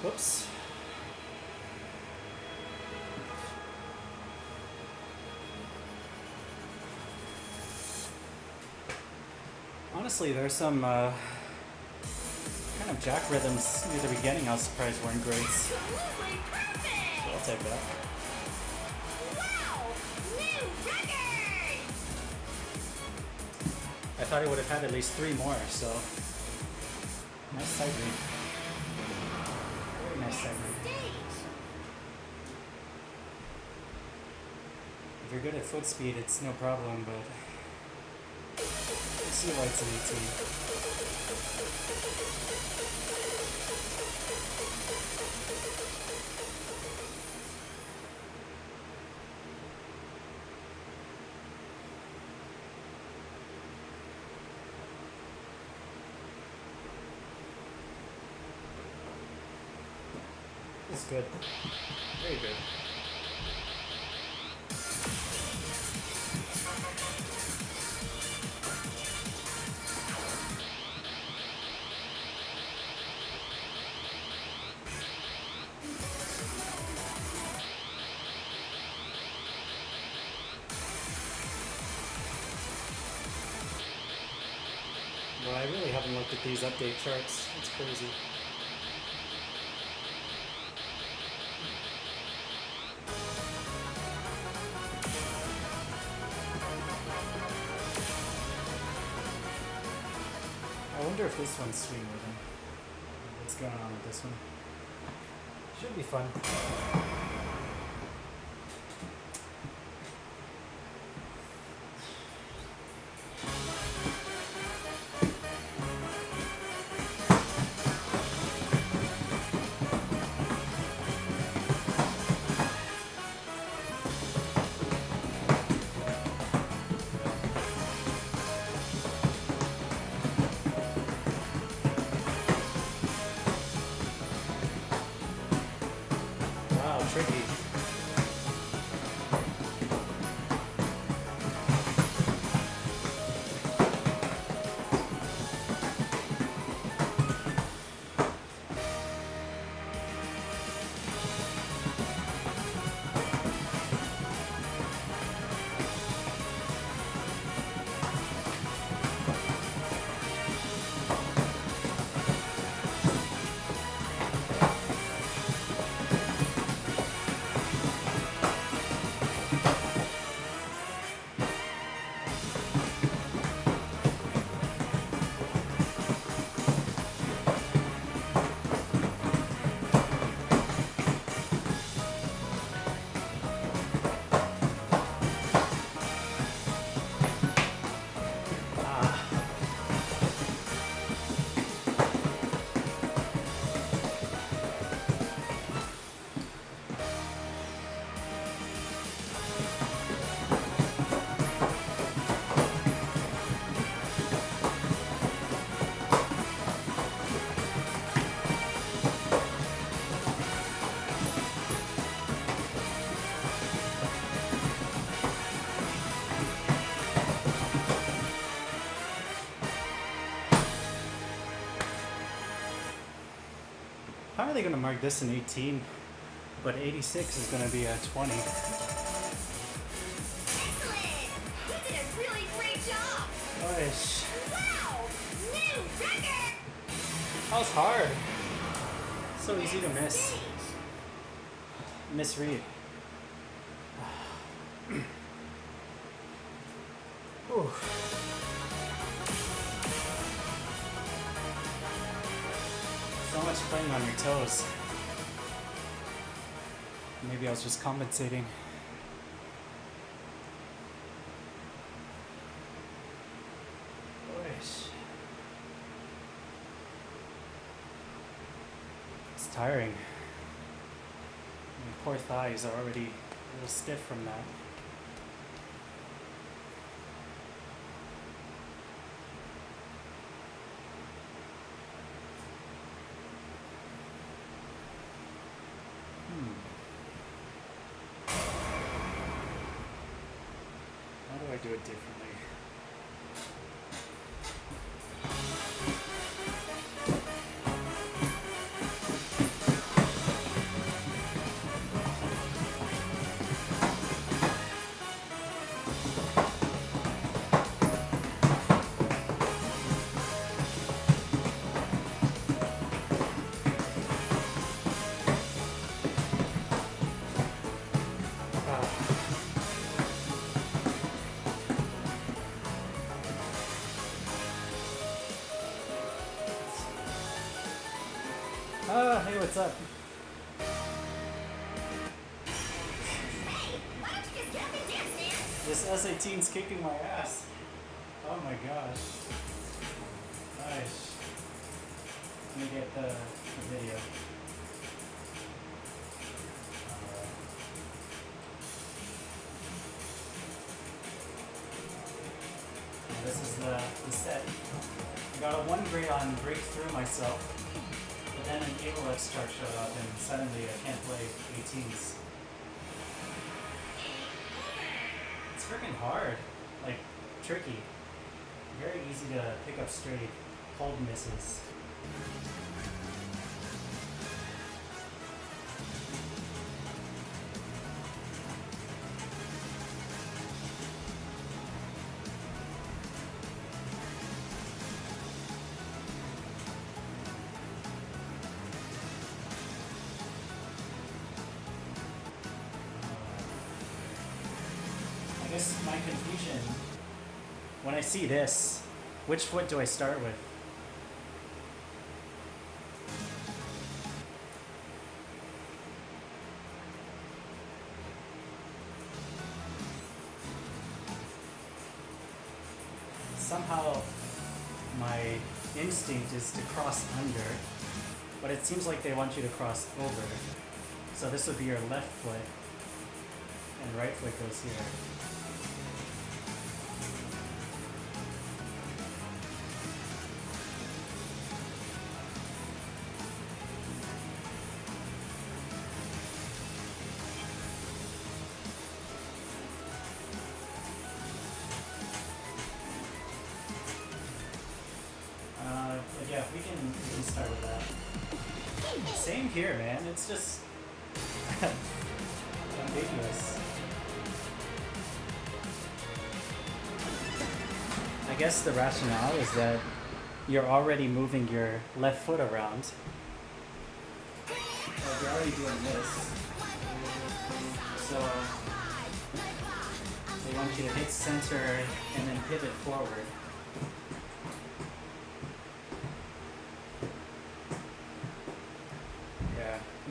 Whoops. Honestly, there's some kind of jack rhythms near the beginning I was surprised weren't great. So Absolutely perfect! I'll take that. Wow! New record! I thought it would have had at least 3 more, so nice side read. Very nice side read. Stage! If you're good at foot speed, it's no problem, but I see why it's an 18. It's good. Very good. Well, I really haven't looked at these update charts. It's crazy. I wonder if this one's swing rhythm. What's going on with this one? Should be fun. Wow, tricky. How are they going to mark this an 18, but 86 is going to be a 20? Excellent! You did a really great job! Gosh, Wow! New record! that was hard. So easy to miss. Stage! Misread. Whew. So much playing on your toes. Maybe I was just compensating. Gosh. It's tiring. My poor thighs are already a little stiff from that. How do I do it differently? Hey, what's up? Hey, why don't you just get up and dance, man? This S18's kicking my ass. Oh my gosh. Gosh. Let me get the video. This is the set. I got a 1 grade on Breakthrough myself, but then an Alex chart showed up and suddenly I can't play 18s. It's freaking hard. Like, tricky. Very easy to pick up straight, hold misses. I guess my confusion, when I see this, which foot do I start with? Somehow my instinct is to cross under, but it seems like they want you to cross over. So this would be your left foot, and right foot goes here. But yeah, we can start with that. Same here, man. It's just ambiguous. I guess the rationale is that you're already moving your left foot around. Like you're already doing this. So they want you to hit center and then pivot forward.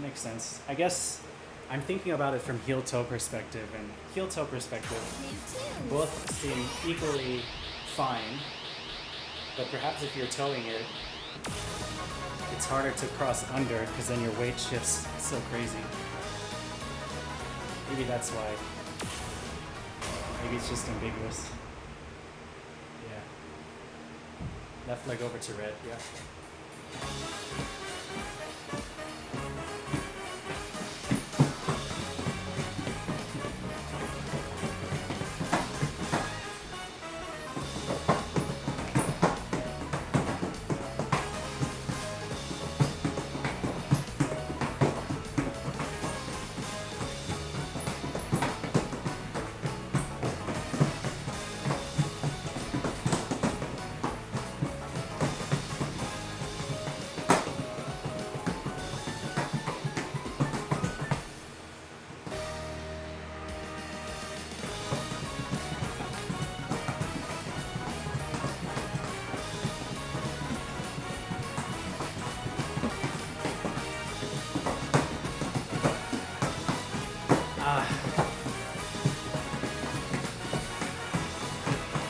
Makes sense. I guess I'm thinking about it from heel-toe perspective, and heel-toe perspective both seem equally fine, but perhaps if you're toeing it, it's harder to cross under because then your weight shifts so crazy. Maybe that's why. Maybe it's just ambiguous. Yeah. Left leg over to red, yeah.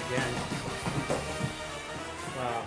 Again. Wow.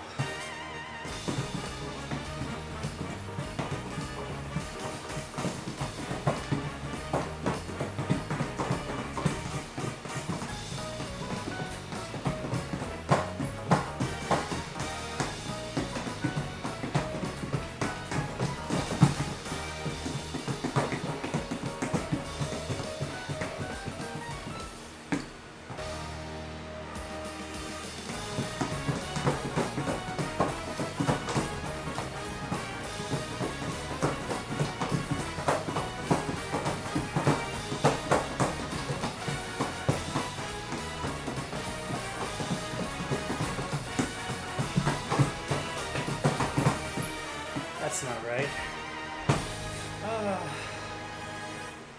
That's not right.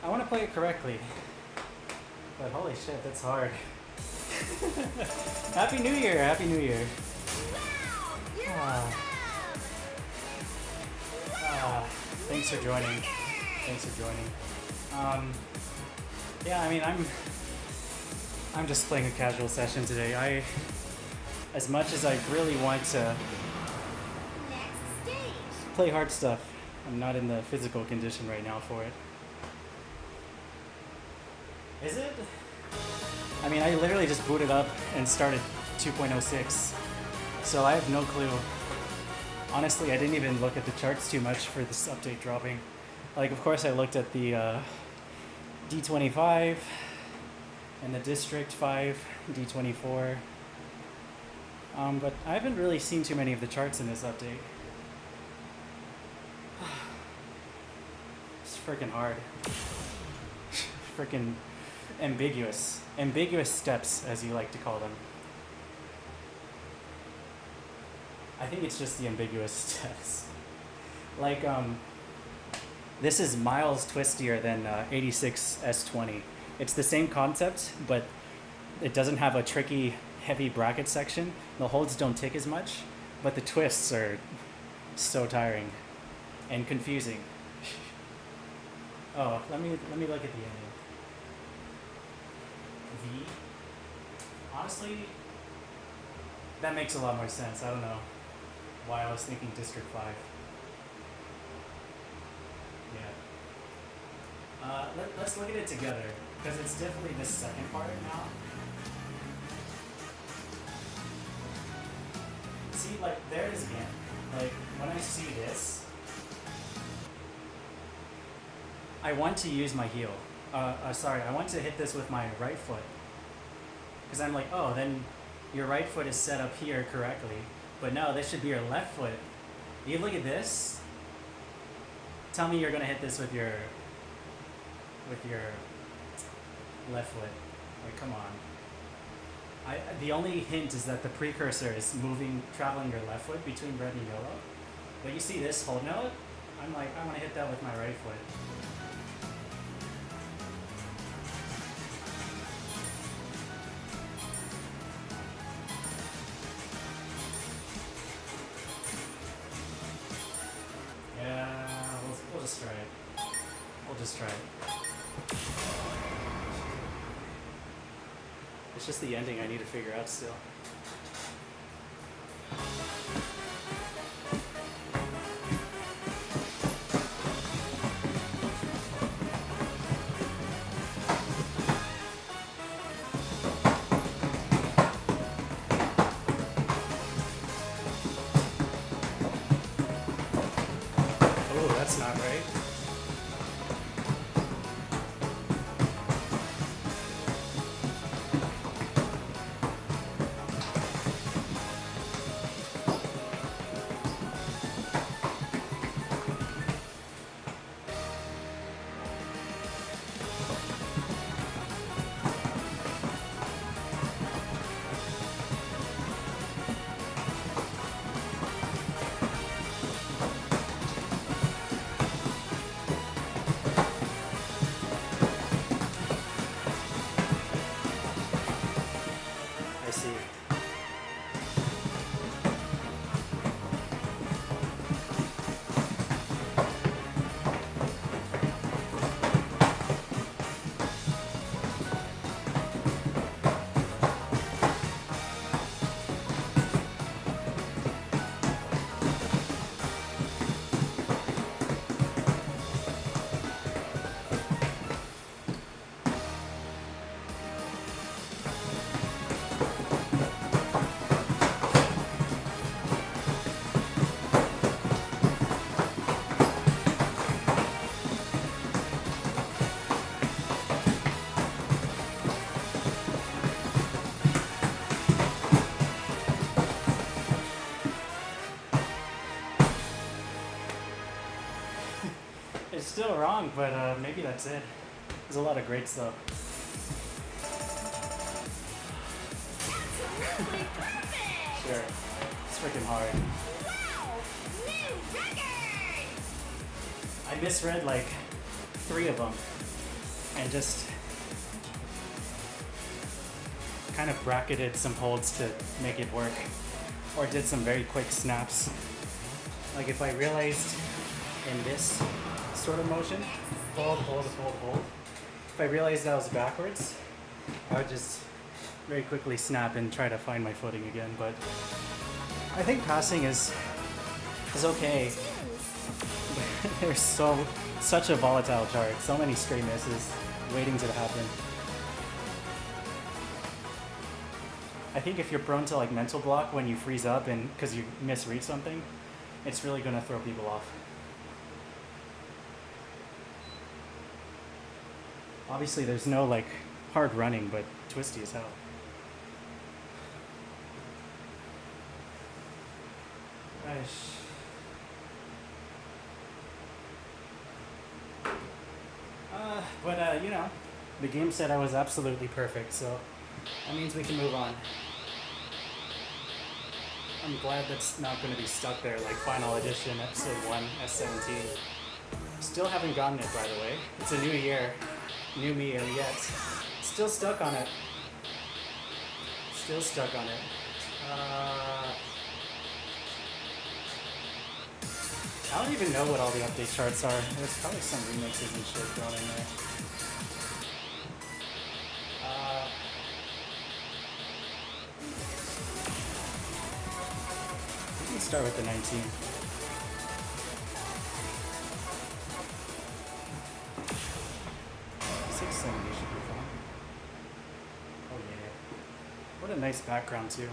I want to play it correctly, but holy shit, that's hard. Happy New Year! Happy New Year! Wow, you're Ah. awesome! Wow, Thanks for joining. Thanks for joining. Yeah, I mean, I'm just playing a casual session today. As much as I really want to Next stage. play hard stuff, I'm not in the physical condition right now for it. Is it? I mean, I literally just booted up and started 2.06, so I have no clue. Honestly, I didn't even look at the charts too much for this update dropping. Like, of course, I looked at the D25 and the District 5, D24. But I haven't really seen too many of the charts in this update. It's freaking hard. Freaking ambiguous. Ambiguous steps, as you like to call them. I think it's just the ambiguous steps. Like, this is miles twistier than 86S20. It's the same concept, but it doesn't have a tricky, heavy bracket section. The holds don't tick as much, but the twists are so tiring and confusing. Oh, let me look at the ending. V. Honestly, that makes a lot more sense. I don't know why I was thinking District 5. Yeah. Let's look at it together, because it's definitely the second part now. See, like, there it is again. Like, when I see this, I want to use my heel. Sorry, I want to hit this with my right foot. Because I'm like, oh, then your right foot is set up here correctly. But no, this should be your left foot. You look at this. Tell me you're gonna hit this with your left foot. Like, come on. The only hint is that the precursor is traveling your left foot between red and yellow. But you see this hold note? I'm like, I want to hit that with my right foot. Yeah, we'll just try it. We'll just try it. It's just the ending I need to figure out still. Oh, that's not right. I see. It's still wrong, but maybe that's it. There's a lot of greats though. Absolutely perfect! Sure. It's freaking hard. Wow! New record! I misread like 3 of them and just kind of bracketed some holds to make it work, or did some very quick snaps. Like if I realized in this sort of motion. Hold, hold, hold, hold. If I realized that was backwards, I would just very quickly snap and try to find my footing again. But I think passing is okay. There's such a volatile chart. So many straight misses waiting to happen. I think if you're prone to like mental block when you freeze up and because you misread something, it's really gonna throw people off. Obviously there's no like hard running, but twisty as hell. But you know, the game said I was absolutely perfect, so that means we can move on. I'm glad that's not going to be stuck there like Final Edition, Episode 1, S17. Still haven't gotten it, by the way. It's a new year, new me, and yet still stuck on it. Still stuck on it. I don't even know what all the update charts are. There's probably some remixes and shit thrown in there. We can start with the 19. $670 should be fine. Oh yeah. What a nice background too.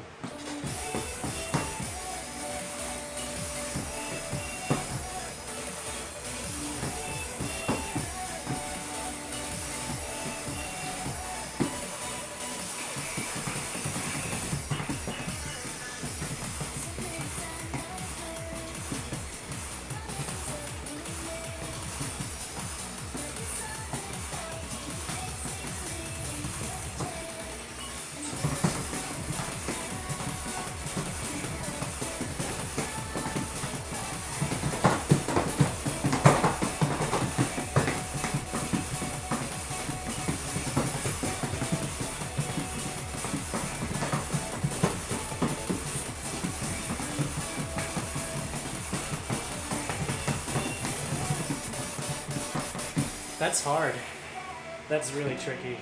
That's hard. That's really tricky.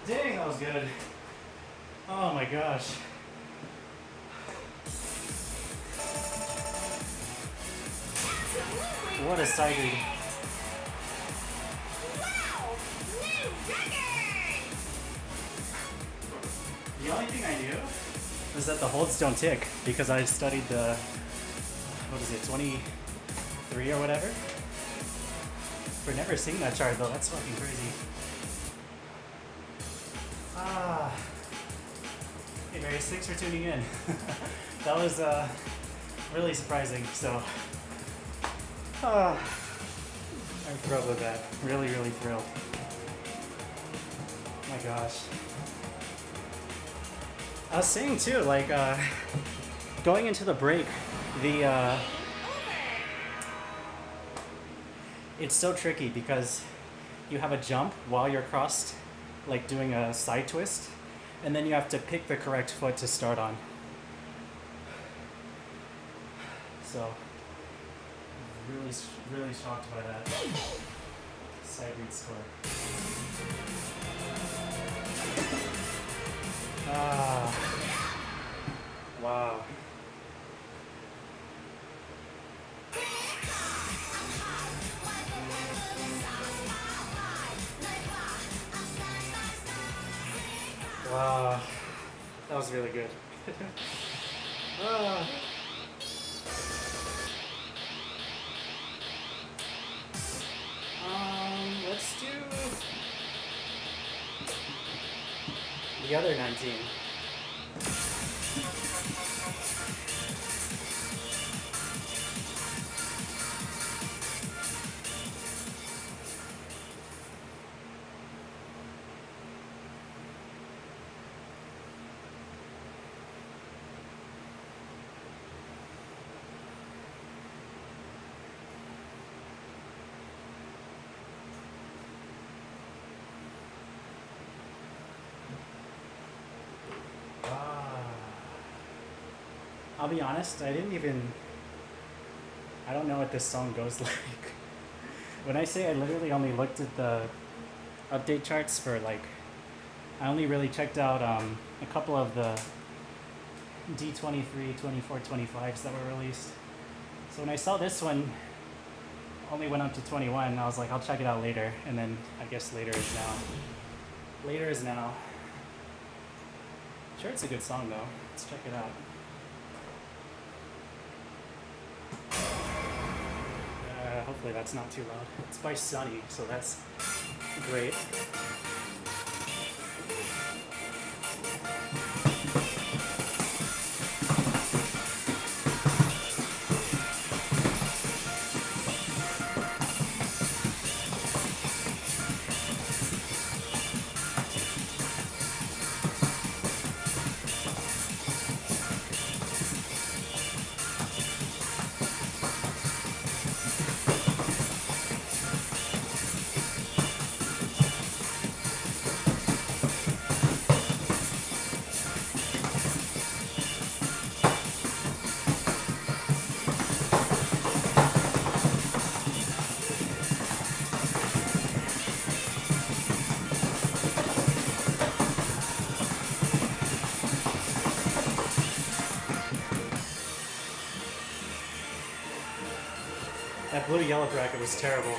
Dang, that was good. Oh my gosh. What a side read. Wow! New record! The only thing I knew was that the holds don't tick because I studied the, what is it, 23 or whatever? For never seeing that chart though, that's fucking crazy. Hey Marius, thanks for tuning in. That was really surprising, so I'm thrilled with that. Really, really thrilled. Oh my gosh. I was saying too, like going into the break, it's so tricky because you have a jump while you're crossed, like doing a side twist, and then you have to pick the correct foot to start on. So, really shocked by that side read score. Wow. That was really good. Ah. Let's do the other 19. I'll be honest, I don't know what this song goes like. When I say I literally only looked at the update charts for like, I only really checked out a couple of the D23, 24, 25s that were released. So when I saw this one only went up to 21, I was like, I'll check it out later. And then I guess later is now. Later is now. Sure, it's a good song though. Let's check it out. Hopefully that's not too loud. It's by Sunny, so that's great. That blue yellow bracket was terrible.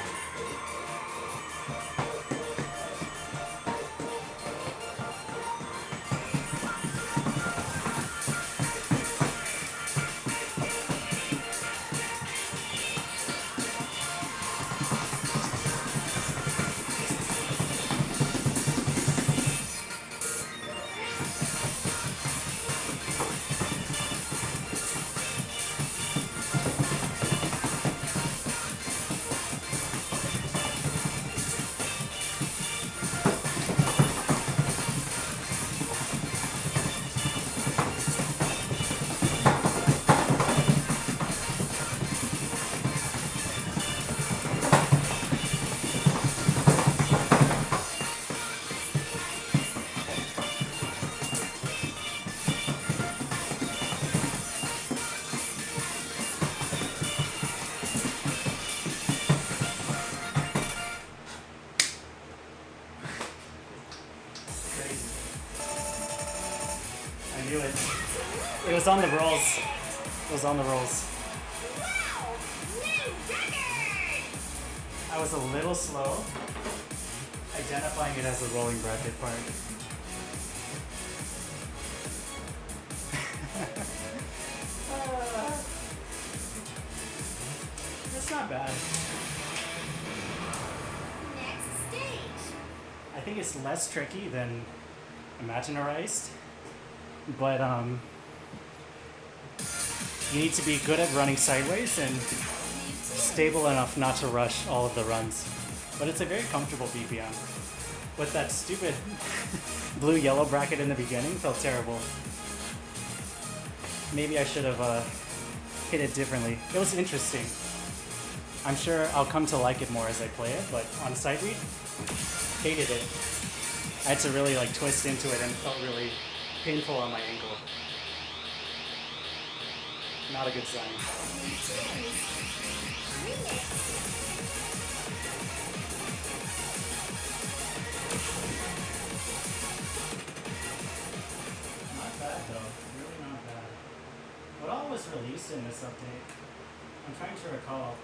I knew it. It was on the rolls. It was on the rolls. I was a little slow identifying it as a rolling bracket part. It's not bad. Next stage. I think it's less tricky than Imaginarized, but you need to be good at running sideways and stable enough not to rush all of the runs. But it's a very comfortable BPM. With that stupid blue-yellow bracket in the beginning, felt terrible. Maybe I should have hit it differently. It was interesting. I'm sure I'll come to like it more as I play it, but on side read, hated it. I had to really like twist into it and it felt really painful on my ankle. Not a good sign. Not bad though, really not bad. What all was released in this update? I'm trying to recall.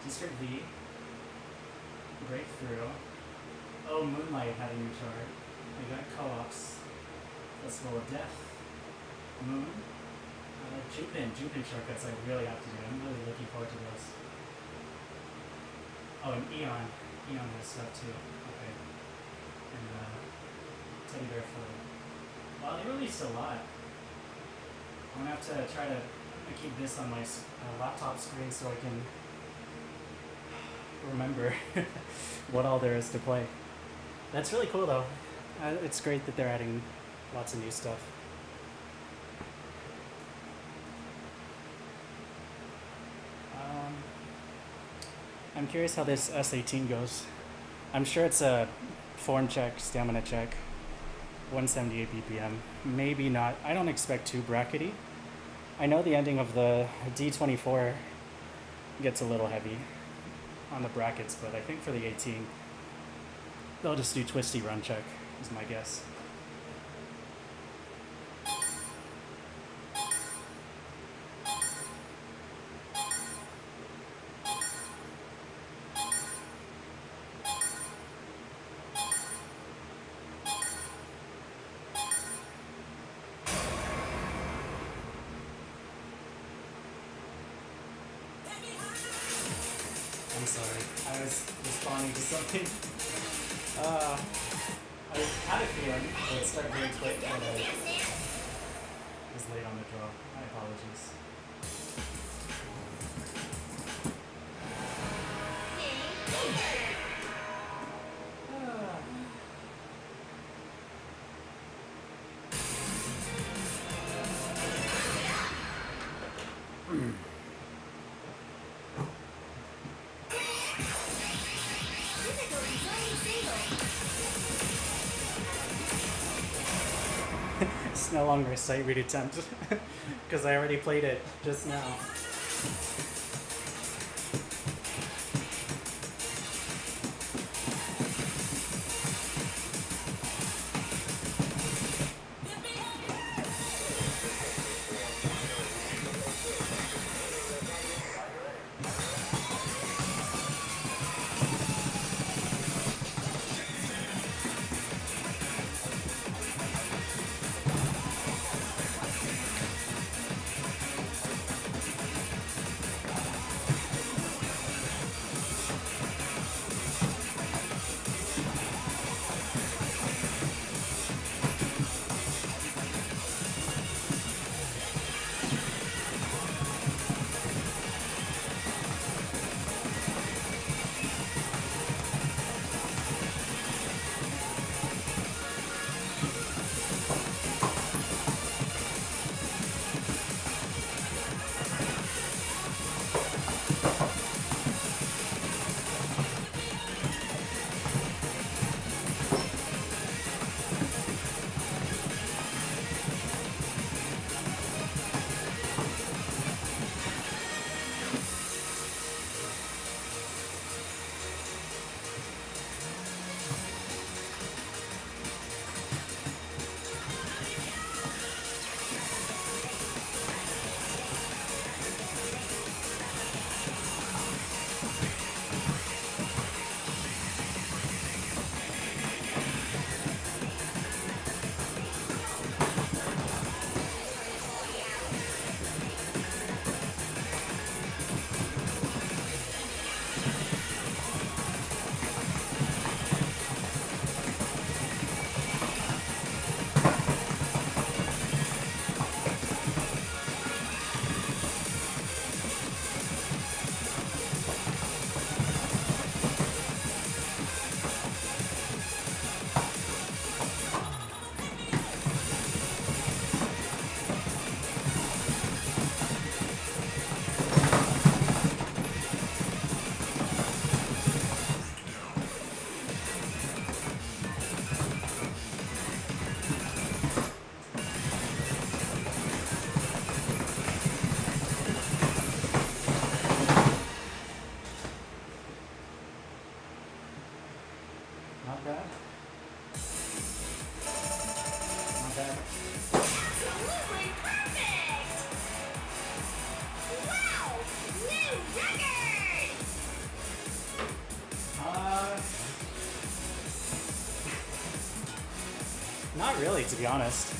District V, Breakthrough. Oh, Moonlight had a new chart. We got Co-ops. Festival of Death. Moon. Jupin shortcuts I really have to do. I'm really looking forward to those. Oh, and Eon. Eon has stuff too. Okay. And Teddy Bear Photo. Wow, they released a lot. I'm gonna have to try to keep this on my laptop screen so I can remember what all there is to play. That's really cool though. It's great that they're adding lots of new stuff. I'm curious how this S18 goes. I'm sure it's a form check, stamina check, 178 BPM. Maybe not. I don't expect too brackety. I know the ending of the D24 gets a little heavy on the brackets, but I think for the 18, they'll just do twisty run check, is my guess. I'm sorry, I was responding to something. I had a feeling it would start very quick, but I was late on the draw. My apologies. It's no longer a sight read attempt because I already played it just now. Not really, to be honest.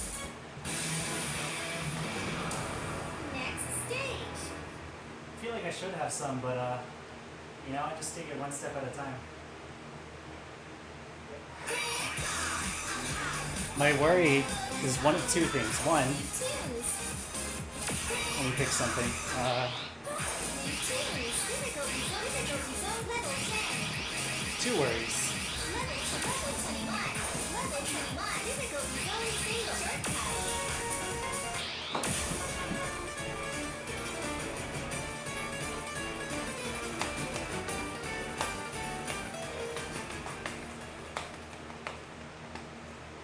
Next stage. I feel like I should have some, but you know, I just take it one step at a time. My worry is one of two things. One, Tunes. let me pick something. New tunes. Physical level 10. Two worries. Level 21. Level 21. Physical single shortcut.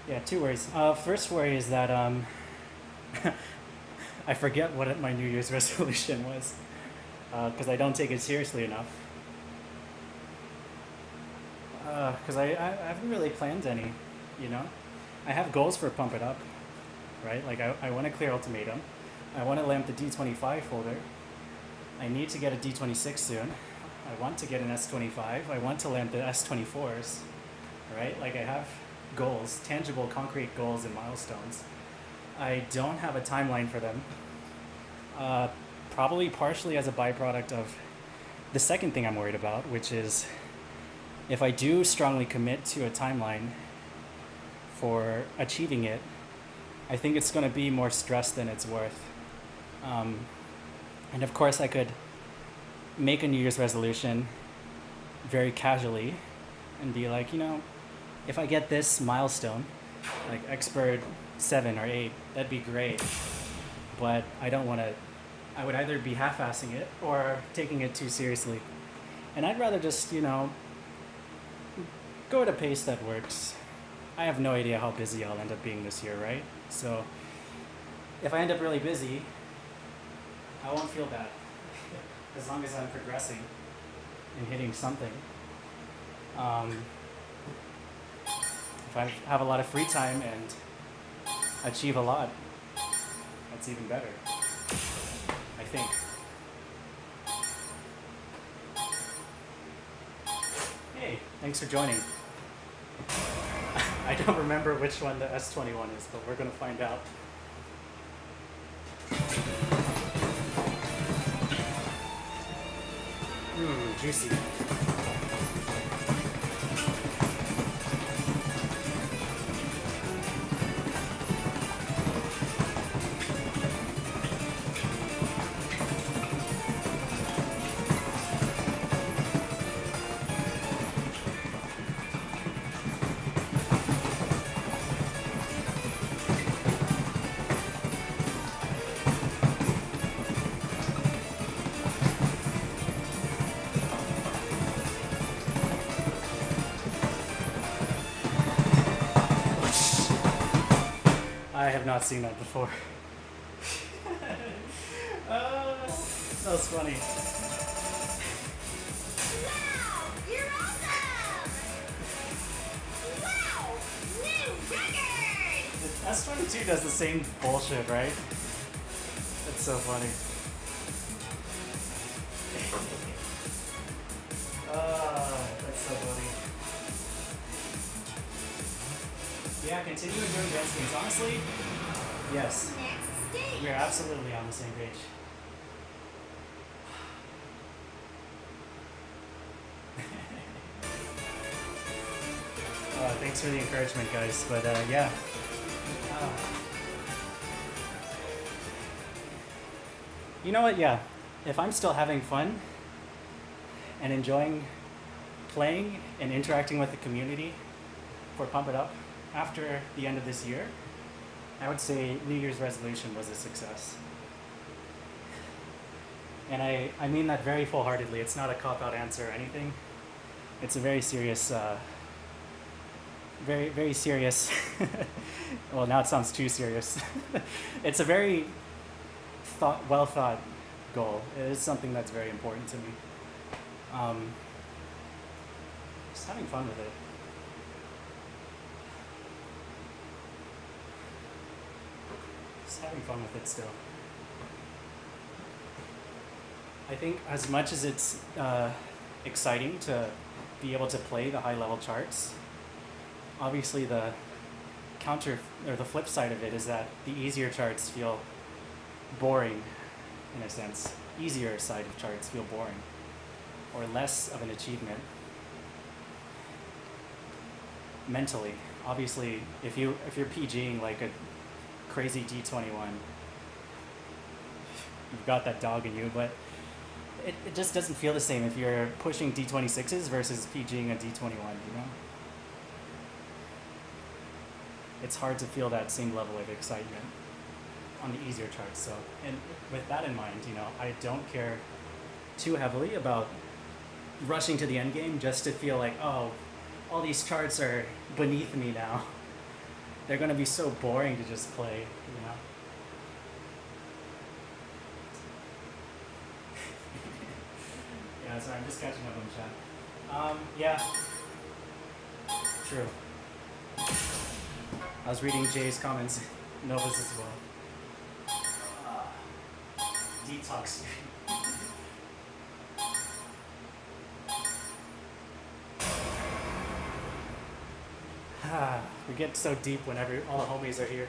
Yeah, two worries. First worry is that I forget what my New Year's resolution was because I don't take it seriously enough. Because I haven't really planned any, you know. I have goals for Pump It Up, right? Like I want to clear Ultimatum. I want to lamp the D25 folder. I need to get a D26 soon. I want to get an S25. I want to lamp the S24s, right? Like I have goals, tangible, concrete goals and milestones. I don't have a timeline for them. Probably partially as a byproduct of the second thing I'm worried about, which is if I do strongly commit to a timeline for achieving it, I think it's going to be more stress than it's worth. And of course, I could make a New Year's resolution very casually and be like, you know, if I get this milestone, like expert 7 or 8, that'd be great. But I don't want to, I would either be half-assing it or taking it too seriously. And I'd rather just, you know, go at a pace that works. I have no idea how busy I'll end up being this year, right? So if I end up really busy, I won't feel bad as long as I'm progressing and hitting something. If I have a lot of free time and achieve a lot, that's even better, I think. Hey, thanks for joining. I don't remember which one the S21 is, but we're gonna find out. Juicy. I have not seen that before. That was funny. Wow, you're awesome! Wow, new record! The S22 does the same bullshit, right? That's so funny. That's so funny. Yeah, continue doing dance games. Honestly, yes. Next stage. We are absolutely on the same page. Thanks for the encouragement, guys. But yeah. You know what? Yeah. If I'm still having fun and enjoying playing and interacting with the community for Pump It Up after the end of this year, I would say New Year's resolution was a success. And I mean that very full-heartedly. It's not a cop-out answer or anything. It's a very serious, very serious, well, now it sounds too serious. It's a very well-thought goal. It is something that's very important to me. Just having fun with it. Just having fun with it still. I think as much as it's exciting to be able to play the high level charts, obviously the counter or the flip side of it is that the easier charts feel boring, in a sense. Easier side of charts feel boring, or less of an achievement mentally. Obviously, if you're PGing like a crazy D21, you've got that dog in you, but it just doesn't feel the same if you're pushing D26s versus PGing a D21, you know? It's hard to feel that same level of excitement on the easier charts. So, and with that in mind, you know, I don't care too heavily about rushing to the end game just to feel like, oh, all these charts are beneath me now. They're going to be so boring to just play, you know? Yeah, sorry, I'm just catching up on chat. Yeah. True. I was reading Jay's comments, Nova's as well. Detox. We get so deep whenever all the homies are here.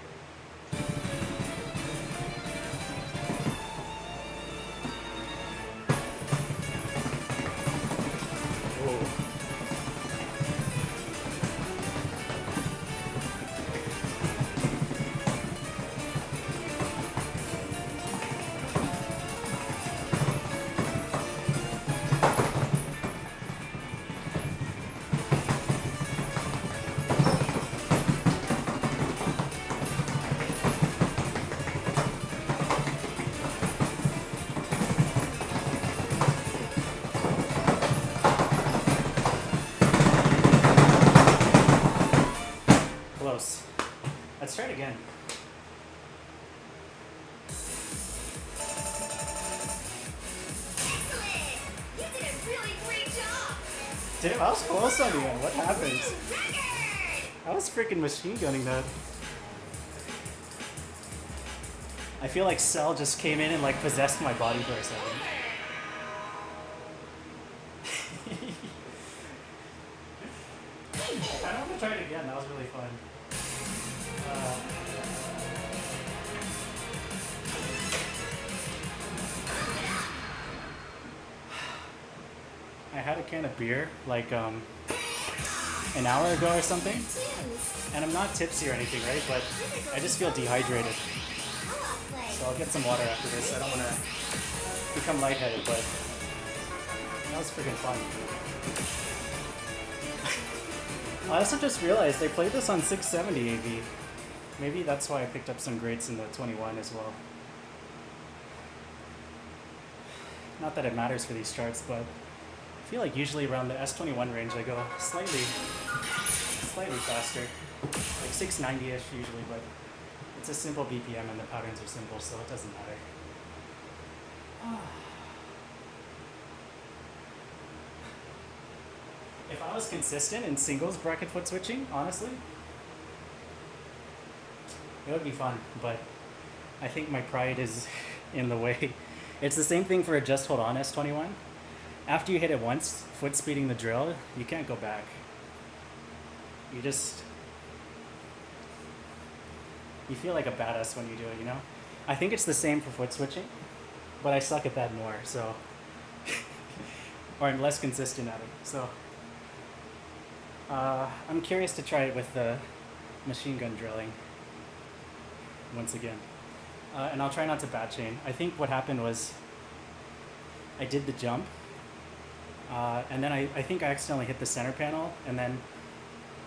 Close. Let's try it again. Excellent! You did a really great job! Damn, I was close on the end. What happened? New record! I was freaking machine gunning that. I feel like Cell just came in and like possessed my body for a second. I want to try it again. That was really fun. I had a can of beer like an hour ago or something, and I'm not tipsy or anything, right? But I just feel dehydrated. So I'll get some water after this. I don't want to become lightheaded, but that was freaking fun. I also just realized they played this on 670 AV. Maybe that's why I picked up some grades in the 21 as well. Not that it matters for these charts, but I feel like usually around the S21 range I go slightly faster. Like 690-ish usually, but it's a simple BPM and the patterns are simple, so it doesn't matter. If I was consistent in singles bracket foot switching, honestly, it would be fun, but I think my pride is in the way. It's the same thing for a just hold on S21. After you hit it once, foot speeding the drill, you can't go back. You feel like a badass when you do it, you know? I think it's the same for foot switching, but I suck at that more, so. Or I'm less consistent at it, so. I'm curious to try it with the machine gun drilling once again. And I'll try not to bat chain. I think what happened was I did the jump, and then I think I accidentally hit the center panel, and then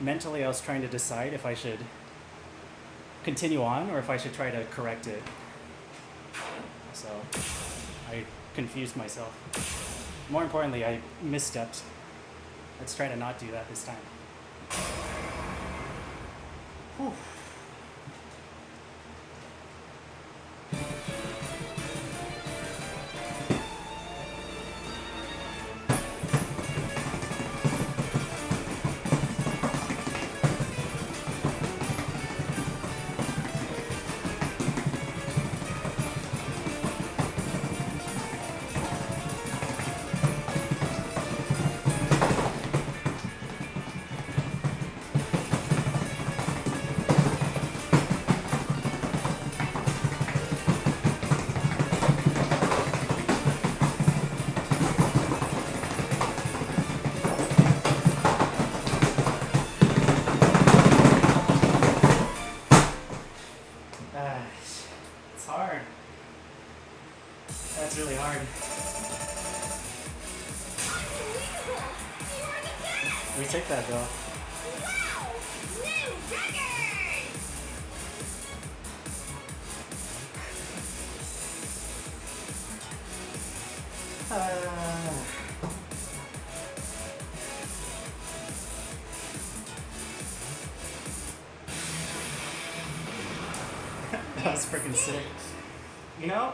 mentally I was trying to decide if I should continue on or if I should try to correct it. So I confused myself. More importantly, I misstepped. Let's try to not do that this time. Whew. hard. Unbelievable! You are the best! We take that though. Wow! New record! That was freaking sick. You know,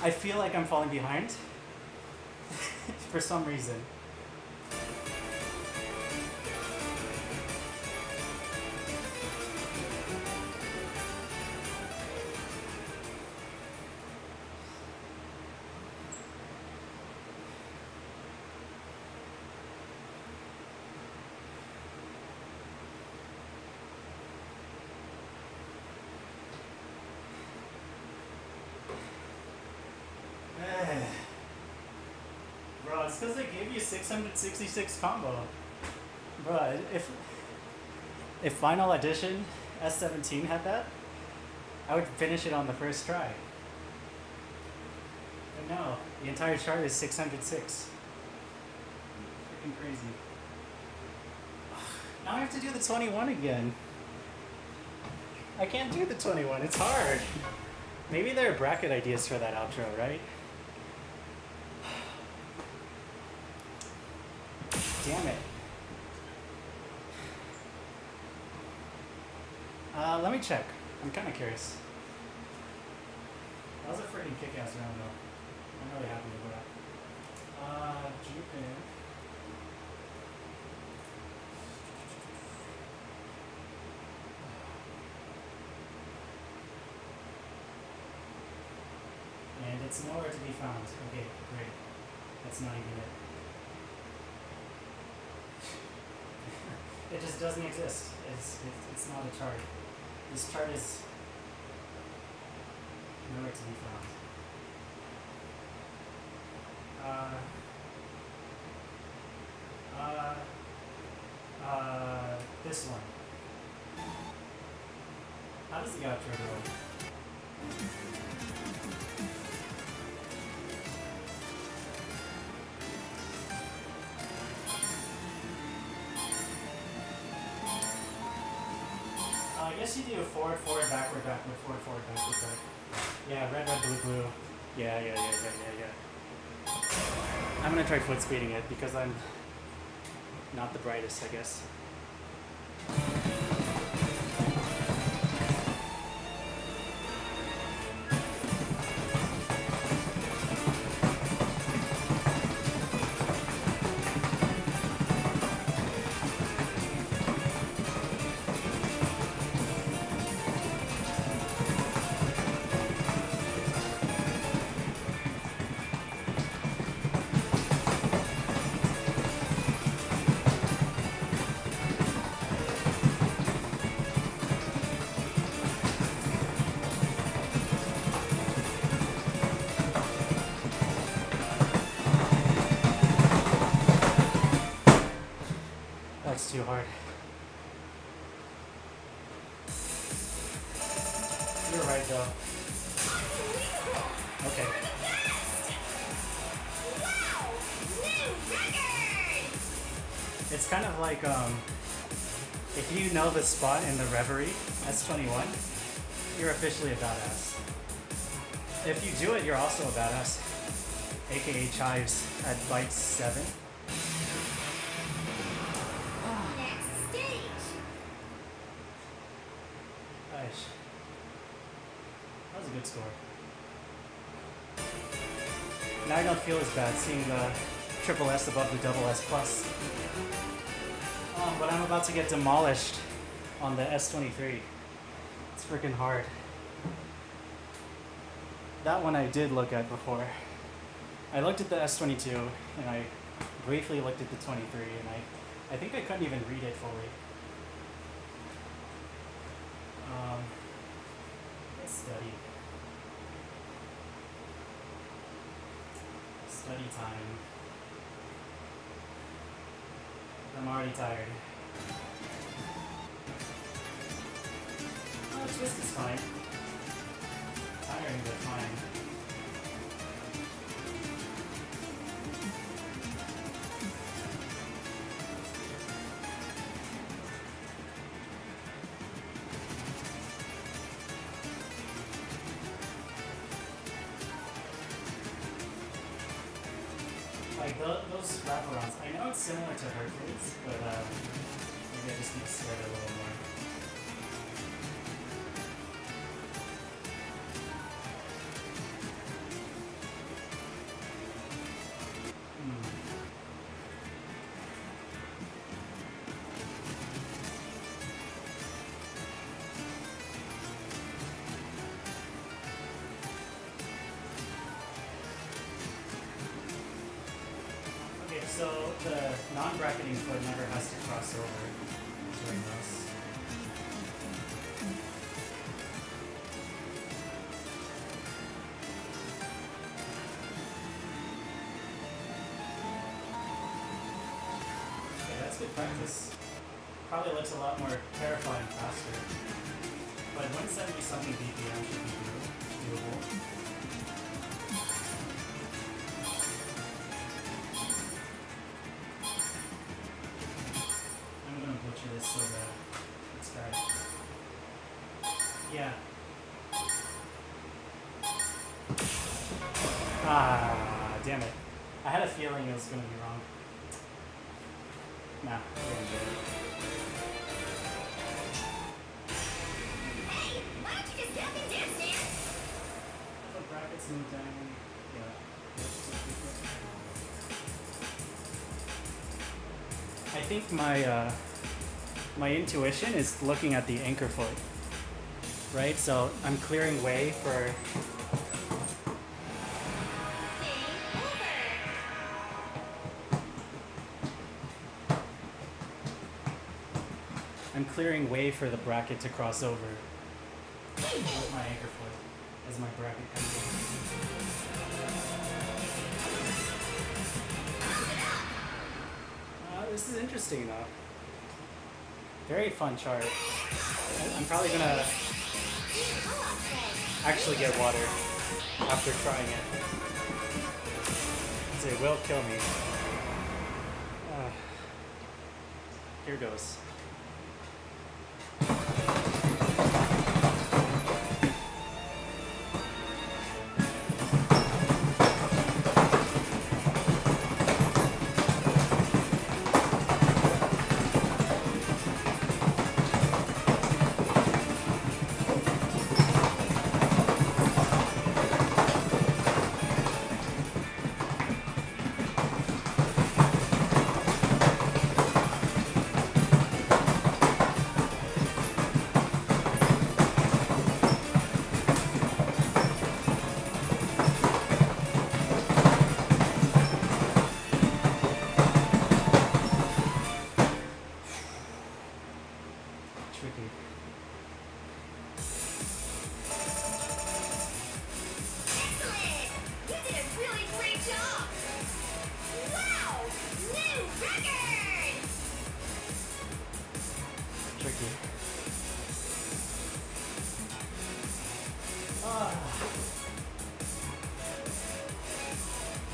I feel like I'm falling behind for some reason. Bro, it's because they gave you 666 combo. Bro, if Final Edition S17 had that, I would finish it on the first try. But no, the entire chart is 606. Freaking crazy. Now I have to do the 21 again. I can't do the 21, it's hard. Maybe there are bracket ideas for that outro, right? Damn it. Let me check. I'm kind of curious. That was a freaking kick-ass round, though. I'm really happy with that. Japan. And it's nowhere to be found. Okay, great. That's not even it. It just doesn't exist. It's not a chart. This chart is nowhere to be found. This one. How does the outro go? I guess you do a forward, forward, backward, backward, forward, forward, backward, back. Yeah, red, red, blue, blue. Yeah. I'm gonna try foot speeding it because I'm not the brightest, I guess. That's too hard. You're right, though. Okay. Wow! New record! It's kind of like, if you know the spot in the Reverie, S21, you're officially a badass. If you do it, you're also a badass. AKA Chives at byte 7. Next stage! Gosh. That was a good score. Now I don't feel as bad seeing the triple S above the double S plus. But I'm about to get demolished on the S23. It's freaking hard. That one I did look at before. I looked at the S22 and I briefly looked at the 23 and I think I couldn't even read it fully. Let's study. Study time. I'm already tired. Oh, twist is fine. Tiring, but fine. Like those wraparounds. I know it's similar to Hercules, but maybe I just need to sweat it a little more. Okay, so the non-bracketing foot never has to cross over during this. Okay, that's good practice. Probably looks a lot more terrifying faster. But 170 something BPM should be doable. I'm gonna butcher this so bad. Let's try it. Yeah. Ah, damn it. I had a feeling it was gonna be wrong. Nah, we're gonna do it. Hey, why don't you just get up and dance, man? The brackets move down. Yeah. I think my intuition is looking at the anchor foot, right? So I'm clearing way for. Game over. I'm clearing way for the bracket to cross over with my anchor foot as my bracket comes in. This is interesting though. Very fun chart. I'm probably gonna actually get water after trying it. 'Cause it will kill me. Here goes. Tricky. Excellent! You did a really great job! Wow! New record! Tricky.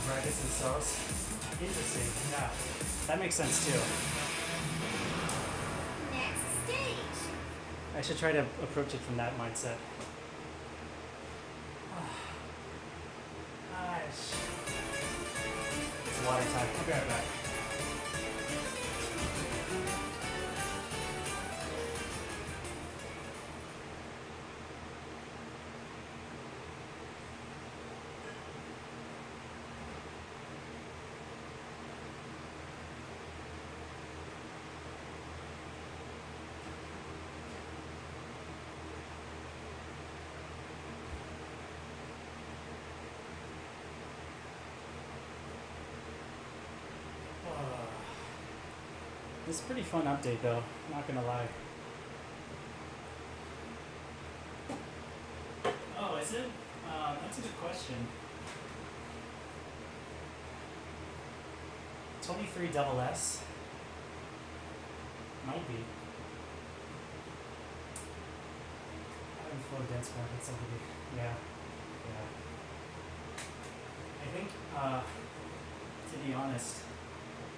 Brackets themselves. Interesting. Yeah. That makes sense too. Next stage. I should try to approach it from that mindset. Gosh. It's water time. I'll be right back. This is a pretty fun update though, not gonna lie. Oh, is it? That's a good question. 23 double S? Might be. Having flow dense brackets over the, yeah. I think, to be honest,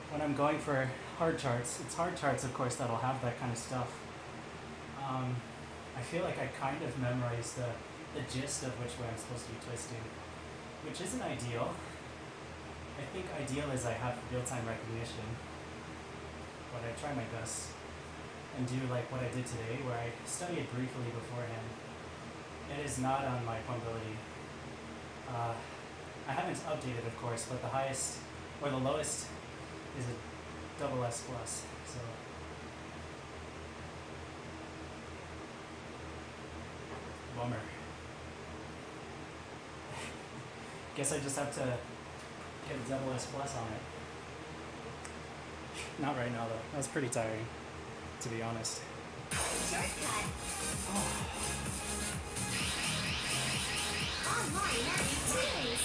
when I'm going for hard charts, it's hard charts, of course, that'll have that kind of stuff. I feel like I kind of memorized the gist of which way I'm supposed to be twisting, which isn't ideal. I I think ideal is I have real-time recognition, but I try my best and do like what I did today, where I study it briefly beforehand. It is not on my Pongbility. I haven't updated, of course, but the highest or the lowest is a double S plus. So bummer. Guess I just have to get a double S plus on it. Not right now though. That was pretty tiring, to be honest. Shortcut. Oh. Online activities.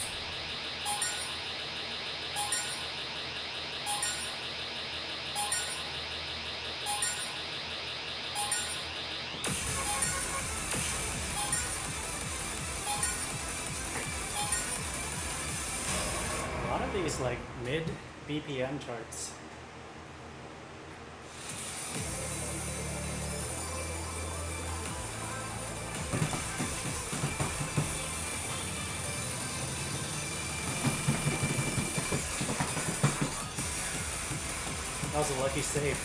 A lot of these like mid BPM charts. That was a lucky save.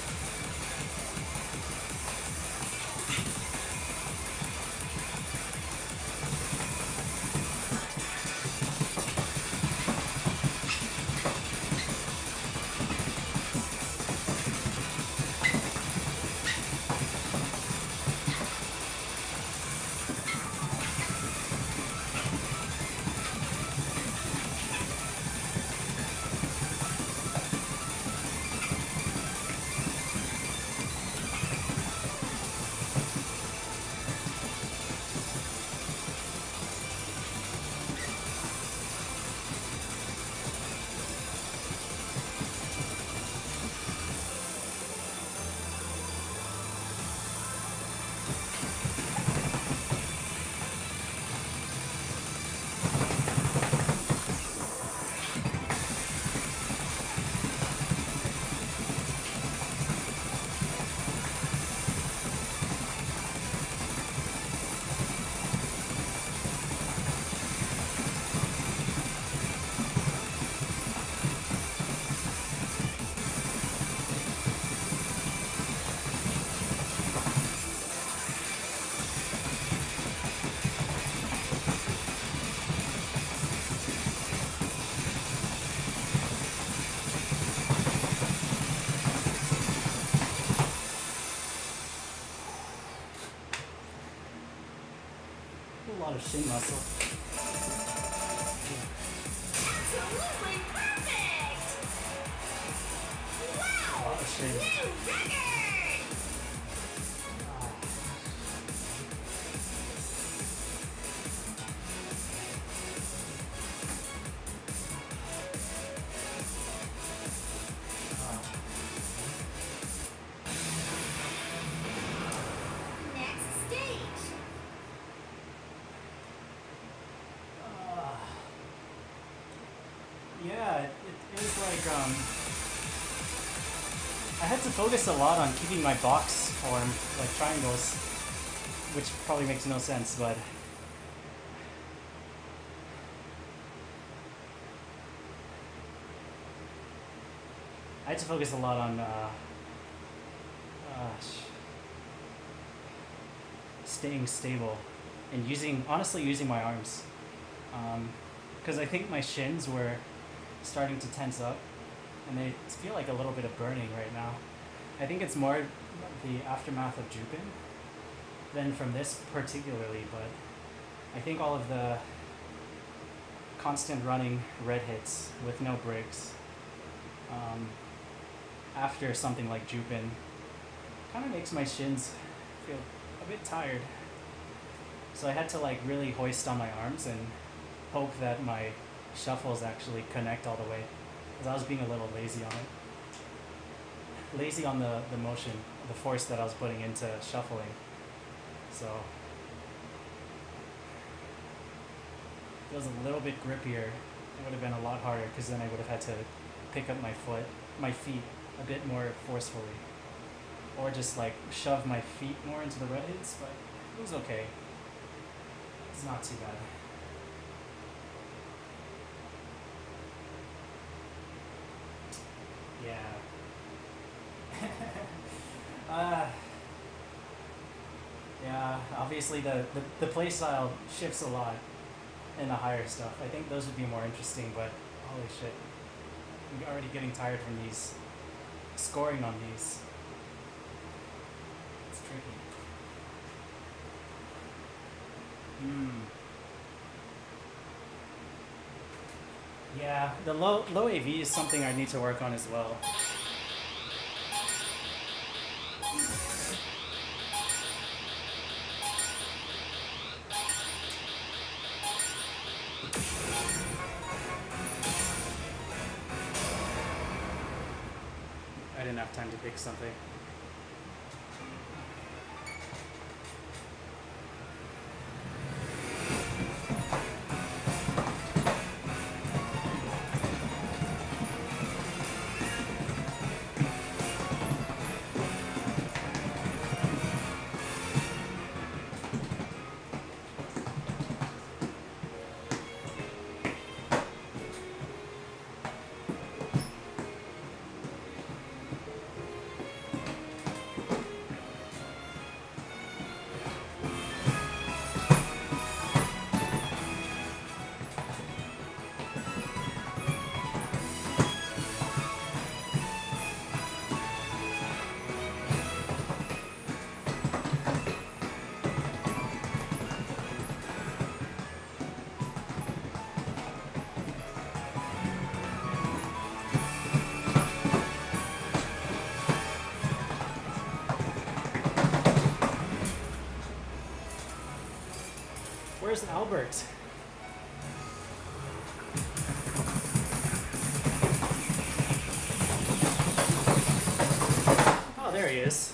A lot of shin muscle. Absolutely perfect. A Wow. lot of shin. New record. Next stage. Yeah, it is like I had to focus a lot on keeping my box form, like triangles, which probably makes no sense, but I had to focus a lot on staying stable and honestly using my arms, because I think my shins were starting to tense up and they feel like a little bit of burning right now. I think it's more the aftermath of Jupin than from this particularly, but I think all of the constant running red hits with no breaks after something like Jupin kind of makes my shins feel a bit tired. So I had to like really hoist on my arms and hope that my shuffles actually connect all the way, because I was being a little lazy on it. Lazy on the motion, the force that I was putting into shuffling. So it was a little bit grippier. It would have been a lot harder, because then I would have had to pick up my feet a bit more forcefully, or just like shove my feet more into the red hits, but it was okay. It's not too bad. Yeah. uh, yeah, obviously the play style shifts a lot in the higher stuff. I think those would be more interesting, but holy shit. I'm already getting tired from these. Scoring on these. It's tricky. Yeah, the low AV is something I need to work on as well. I didn't have time to pick something. Where's Albert? Oh, there he is.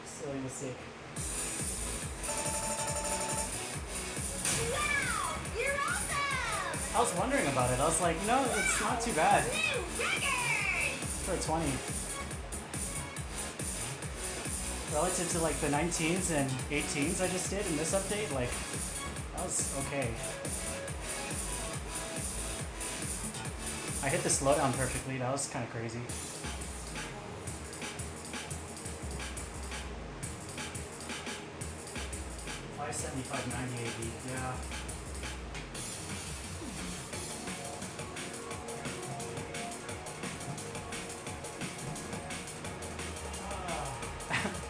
Silly mistake. Wow! You're awesome! I was wondering about it. I was like, no, it's not too bad New record! for a 20. Relative to like the 19s and 18s I just did in this update, like, that was okay. I hit the slowdown perfectly. That was kind of crazy. $575.90 AV, yeah.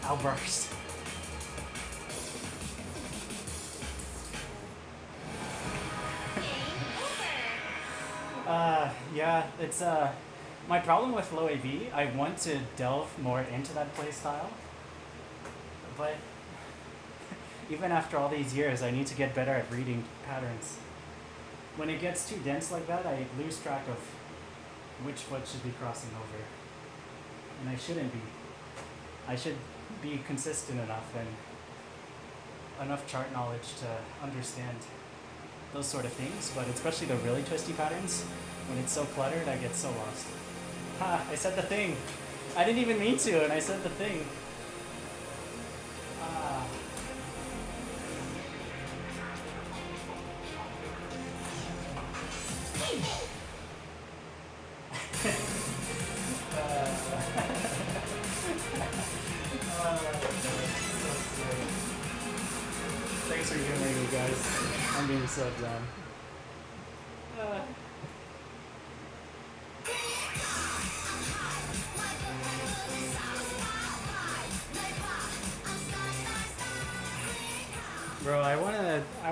Outburst. Yeah, it's my problem with low AV. I want to delve more into that play style, but even after all these years, I need to get better at reading patterns. When it gets too dense like that, I lose track of which foot should be crossing over, and I shouldn't be. I should be consistent enough and enough chart knowledge to understand those sort of things, but especially the really twisty patterns, when it's so cluttered, I get so lost. Ha, I said the thing. I didn't even mean to, and I said the thing. Ah. Thanks for humoring me, guys. I'm being so dumb. Bro, I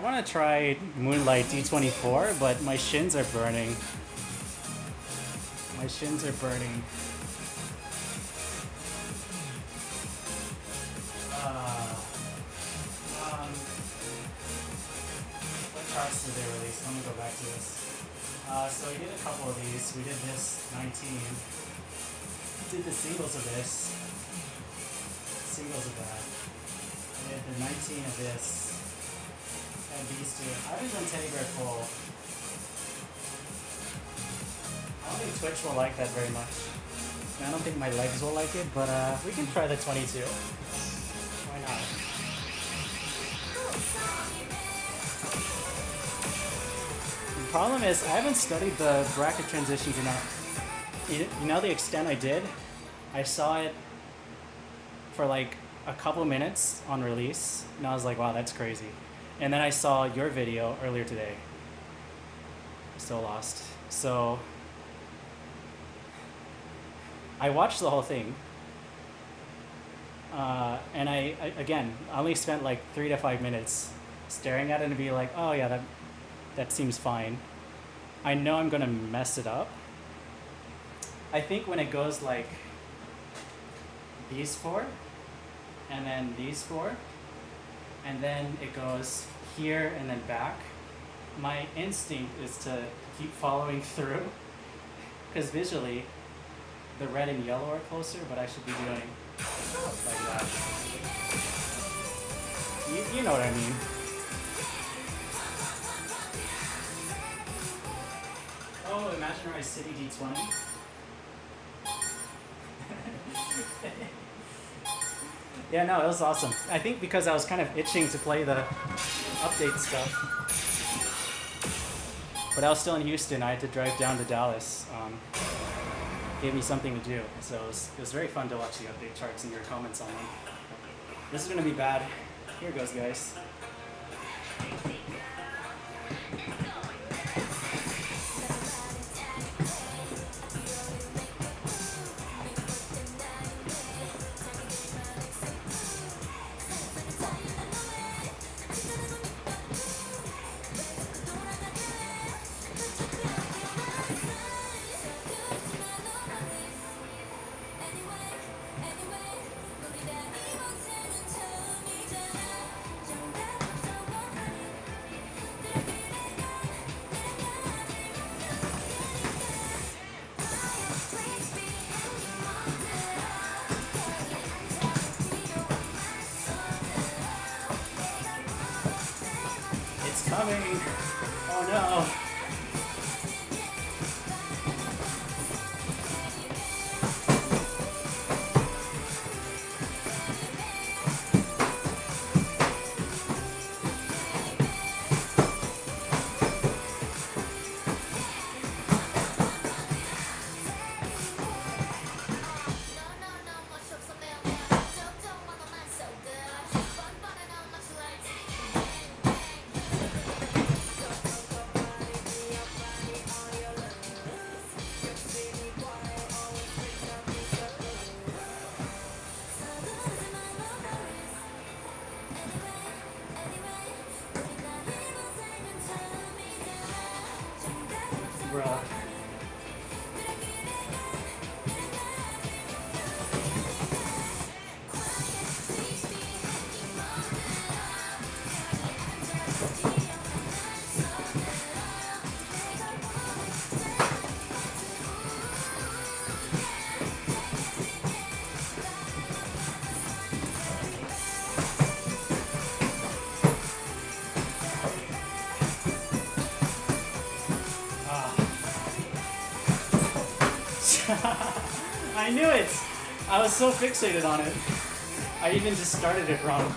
wanna try Moonlight D24, but my shins are burning. My shins are burning. What charts did they release? Let me go back to this. So we did a couple of these. We did this 19. Did the singles of this. Singles of that. I did the 19 of this. And these two. I haven't done Teddy Bear Full. I don't think Twitch will like that very much. And I don't think my legs will like it, but we can try the 22. Why not? The problem is I haven't studied the bracket transitions enough. You know the extent I did? I saw it for like a couple minutes on release, and I was like, wow, that's crazy. And then I saw your video earlier today. Still lost. So I watched the whole thing. And I again, I only spent like 3 to 5 minutes staring at it and be like, oh yeah, that seems fine. I know I'm gonna mess it up. I think when it goes like these four, and then these four, and then it goes here and then back, my instinct is to keep following through, because visually the red and yellow are closer, but I should be doing like that. You know what I mean. Oh, Imaginary City D20. Yeah, no, it was awesome. I think because I was kind of itching to play the update stuff. But I was still in Houston. I had to drive down to Dallas. Gave me something to do. So it was very fun to watch the update charts and your comments on them. This is going to be bad. Here goes, guys. Coming! Oh no! Bruh. I knew it! I was so fixated on it. I even just started it wrong.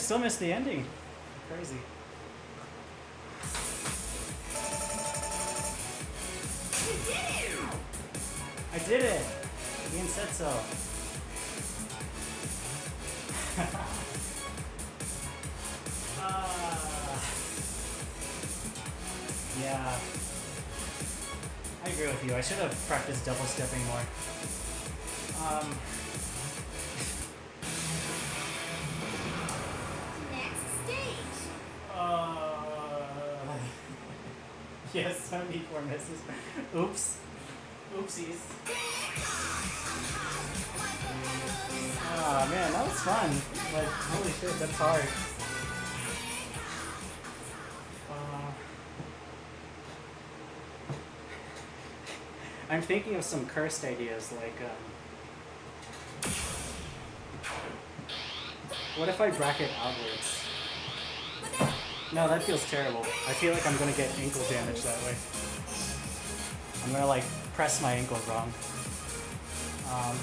still missed the ending. Crazy. You did it! I did it! Ian said so. Yeah. I agree with you. I should have practiced double stepping more. Next stage. Yes, 74 misses. Oops. Oopsies. Oh man, that was fun. Like, holy shit, that's hard. I'm thinking of some cursed ideas, like, what if I bracket outwards? No, that feels terrible. I feel like I'm gonna get ankle damage that way. I'm gonna, like, press my ankle wrong. I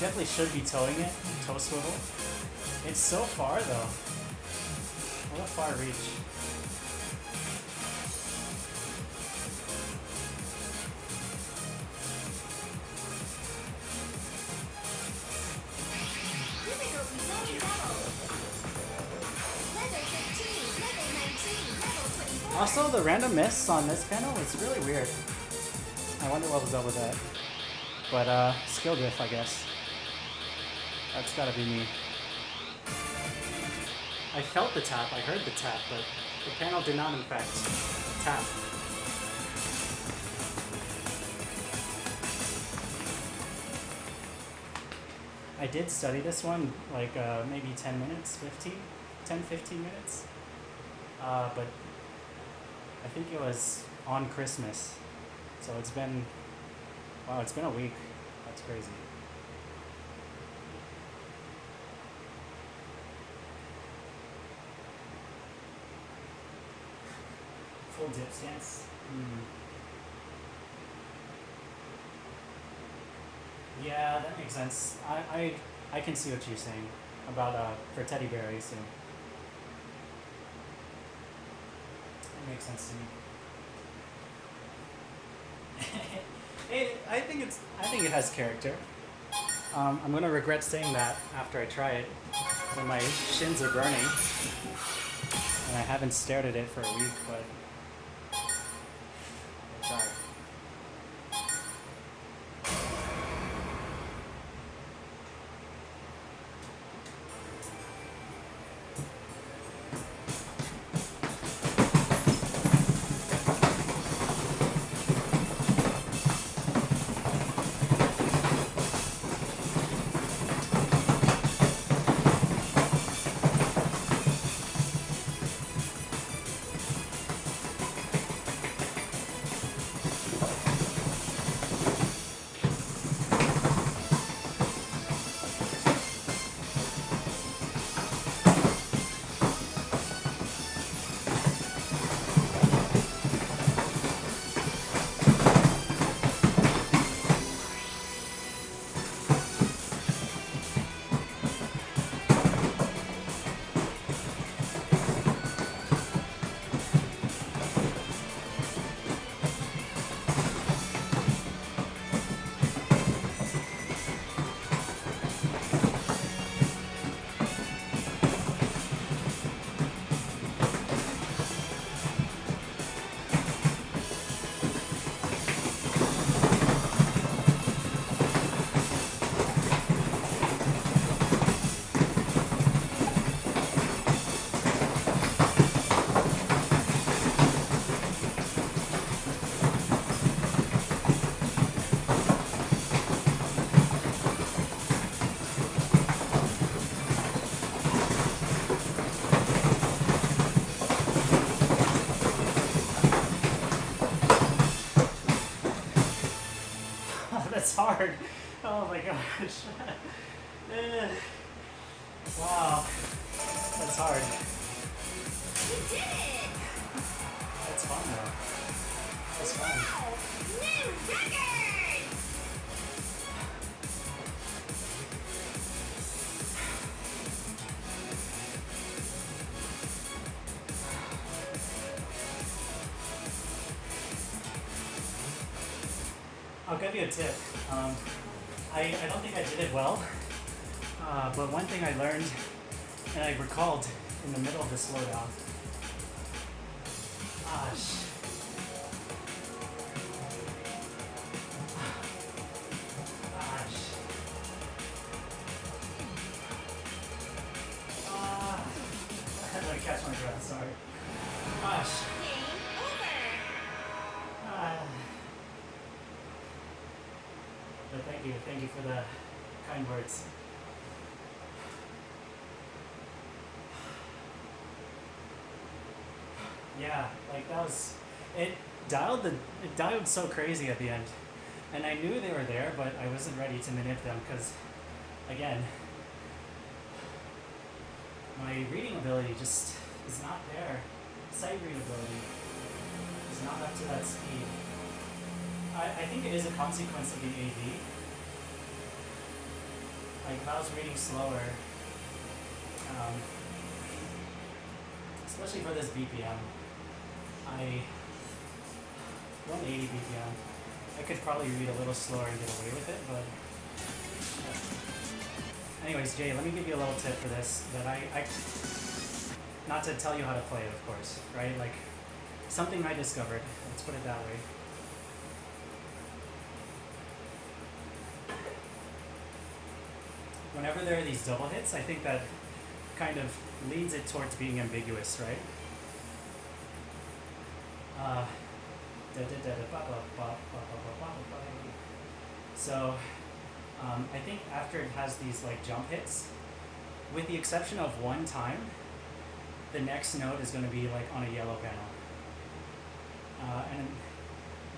definitely should be towing it, toe swivel. It's so far, though. What a far reach. Difficulty zone level. Level 15, level 19, level 24. Also, the random miss on this panel is really weird. I wonder what was up with that. But, skill diff, I guess. That's gotta be me. I felt the tap, I heard the tap, but the panel did not, in fact, tap. I did study this one, like, maybe 10 minutes, 15 minutes. But I think it was on Christmas. So it's been, wow, it's been a week. That's crazy. Full dip stance. Yeah, that makes sense. I can see what you're saying about for teddy bear, I assume. It makes sense to me. I think it has character. I'm gonna regret saying that after I try it when my shins are burning and I haven't stared at it for a week, but I'll try. That's hard. Oh my gosh. Wow. That's hard. You did it! That's fun though. That's fun. Wow! New record! I'll give you a tip. I don't think I did it well, but one thing I learned and I recalled in the middle of the slowdown. Gosh. Gosh. I had to catch my breath, sorry. Gosh. Game over. But thank you for the kind words. Yeah, like that was it dialed so crazy at the end. And I knew they were there, but I wasn't ready to manip them because again, my reading ability just is not there. Sight readability is not up to that speed. I think it is a consequence of the AV. Like if I was reading slower, especially for this BPM, I 180 BPM. I could probably read a little slower and get away with it, but anyways, Jay, let me give you a little tip for this that I not to tell you how to play it, of course, right? Like something I discovered. Let's put it that way. Whenever there are these double hits, I think that kind of leads it towards being ambiguous, right? So I think after it has these like jump hits, with the exception of one time, the next note is going to be like on a yellow panel. And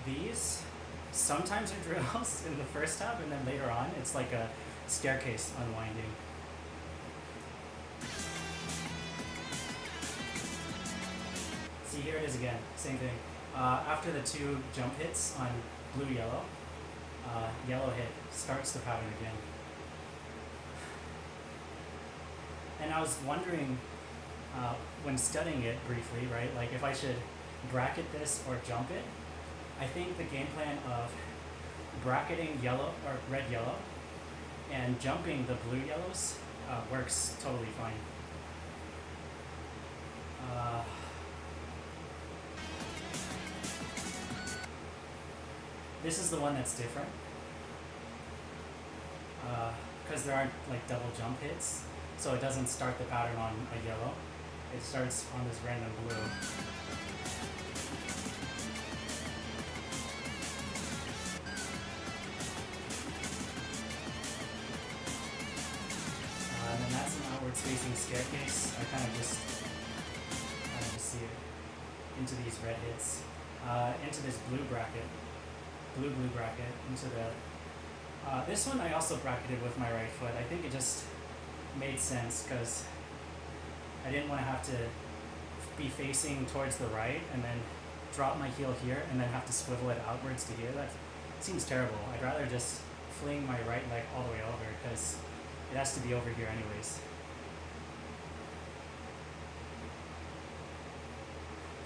these sometimes are drills in the first tab, and then later on it's like a staircase unwinding. See, here it is again, same thing. After the two jump hits on blue-yellow, yellow hit starts the pattern again. And I was wondering, when studying it briefly, right, like if I should bracket this or jump it. I think the game plan of bracketing yellow or red-yellow and jumping the blue-yellows works totally fine. This is the one that's different because there aren't like double jump hits, so it doesn't start the pattern on a yellow. It starts on this random blue. And then that's an outwards facing staircase. I kind of just see it into these red hits, into this blue bracket. Blue bracket into the this one I also bracketed with my right foot. I think it just made sense because I didn't want to have to be facing towards the right and then drop my heel here and then have to swivel it outwards to here. That seems terrible. I'd rather just fling my right leg all the way over because it has to be over here anyways.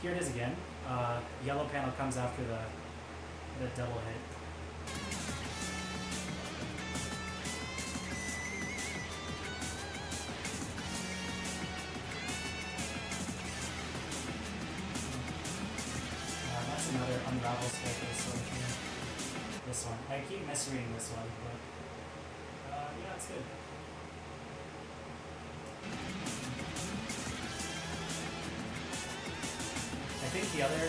Here it is again. Yellow panel comes after the double hit. That's another unravel staircase over here. This one. I keep misreading this one, but yeah, it's good. I think the other,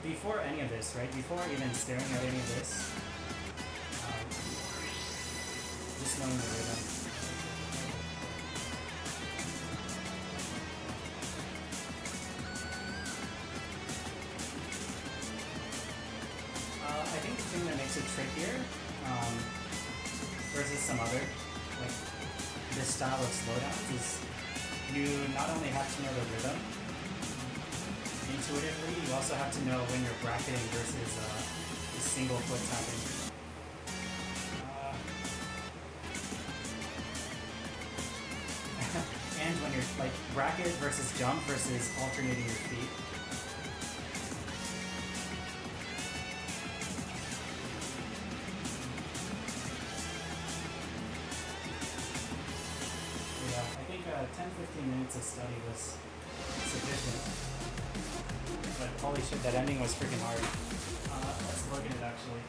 before any of this, right, before even staring at any of this, just knowing the rhythm. I think the thing that makes it trickier versus some other, like this style of slowdowns is you not only have to know the rhythm, intuitively, you also have to know when you're bracketing versus a single foot tapping. And when you're like bracket versus jump versus alternating your feet. 10-15 minutes of study was sufficient. But holy shit, that ending was freaking hard. Let's look at it actually.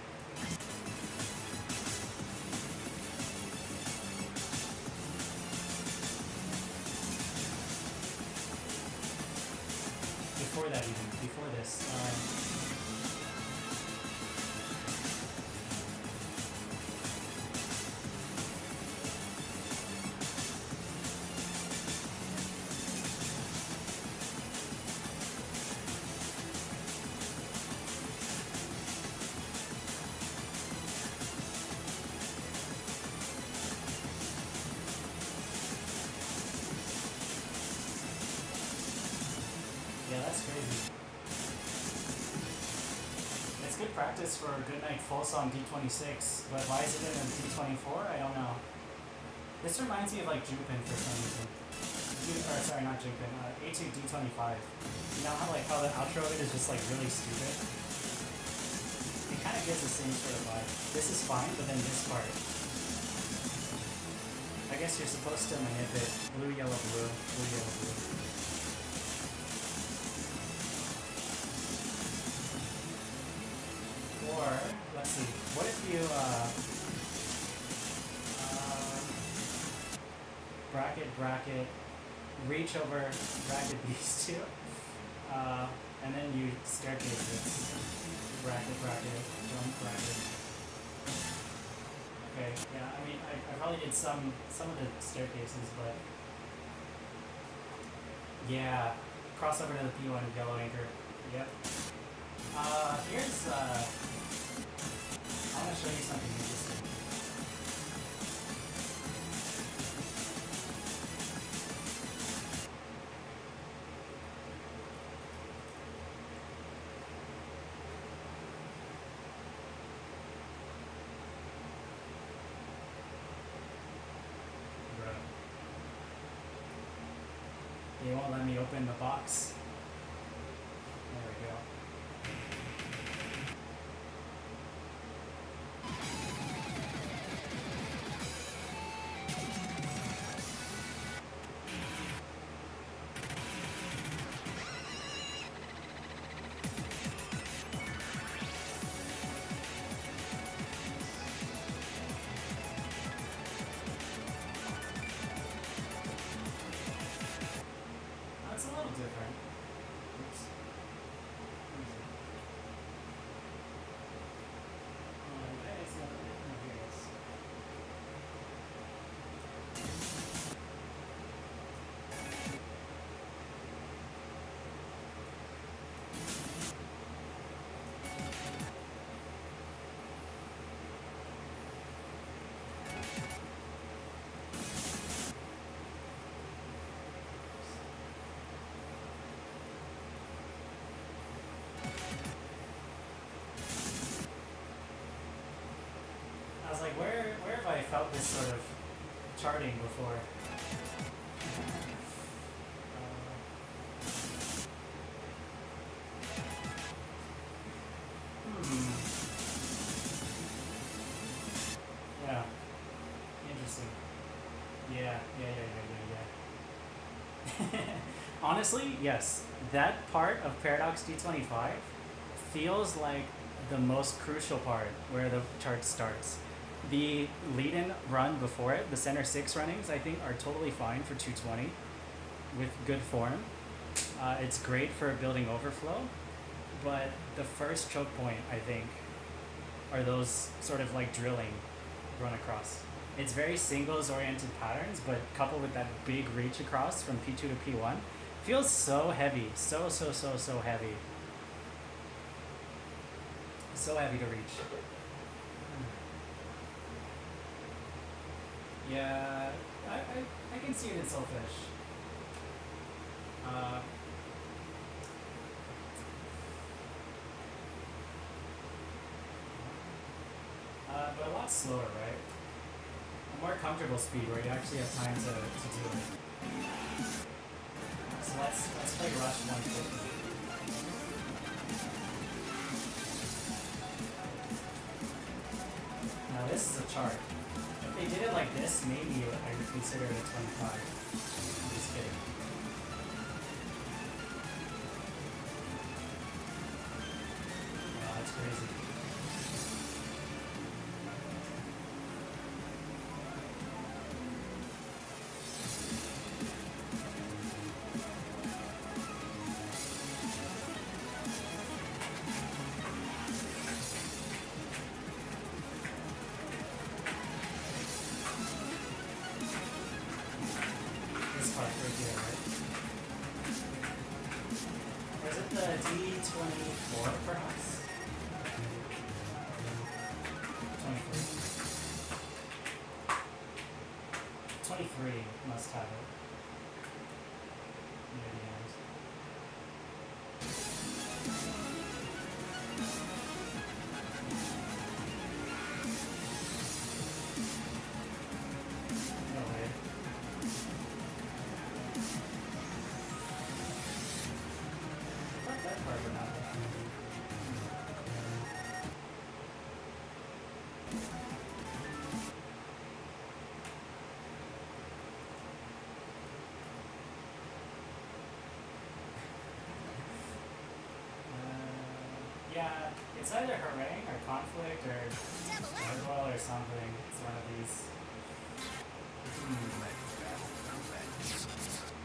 Before that even, before this. Yeah, that's crazy. It's good practice for a good night full song D26, but why is it in a D24? I don't know. This reminds me of like Jupin for some reason. Sorry, not Jupin. A2 D25. You know how the outro of it is just like really stupid? It kind of gives the same sort of vibe. This is fine, but then this part. I guess you're supposed to manipulate blue, yellow, blue, blue, yellow, blue. Or, let's see, what if you, bracket, reach over, bracket these two, and then you staircase this, bracket, jump, bracket. Okay, yeah, I mean, I probably did some of the staircases, but, yeah, crossover to the P1 yellow anchor, yep. Here's, I want to show you something interesting. Bro. They won't let me open the box. There we go. That's a little different. Oops. Where is it? It's not. No, here it is. I was like, where have I felt this sort of charting before? Yeah. Interesting. Yeah. Honestly, yes. That part of Paradox D25 feels like the most crucial part where the chart starts. The lead-in run before it, the center 6 runnings, I think are totally fine for 220 with good form. It's great for building overflow, but the first choke point, I think, are those sort of like drilling run across. It's very singles oriented patterns, but coupled with that big reach across from P2 to P1, feels so heavy, so heavy. So heavy to reach. Yeah, I can see it in Soulfish. But a lot slower, right? A more comfortable speed where you actually have time to do it. So let's play Rush 150. Now this is a chart. If they did it like this, maybe I would consider it a 25. I'm just kidding. Wow, that's crazy. This part right here, right? Or is it the D24 perhaps? 23. 23 must have it. Near the end. No way. I thought that part would happen. Yeah, it's either harangue or conflict or gargoyle or something. It's one of these.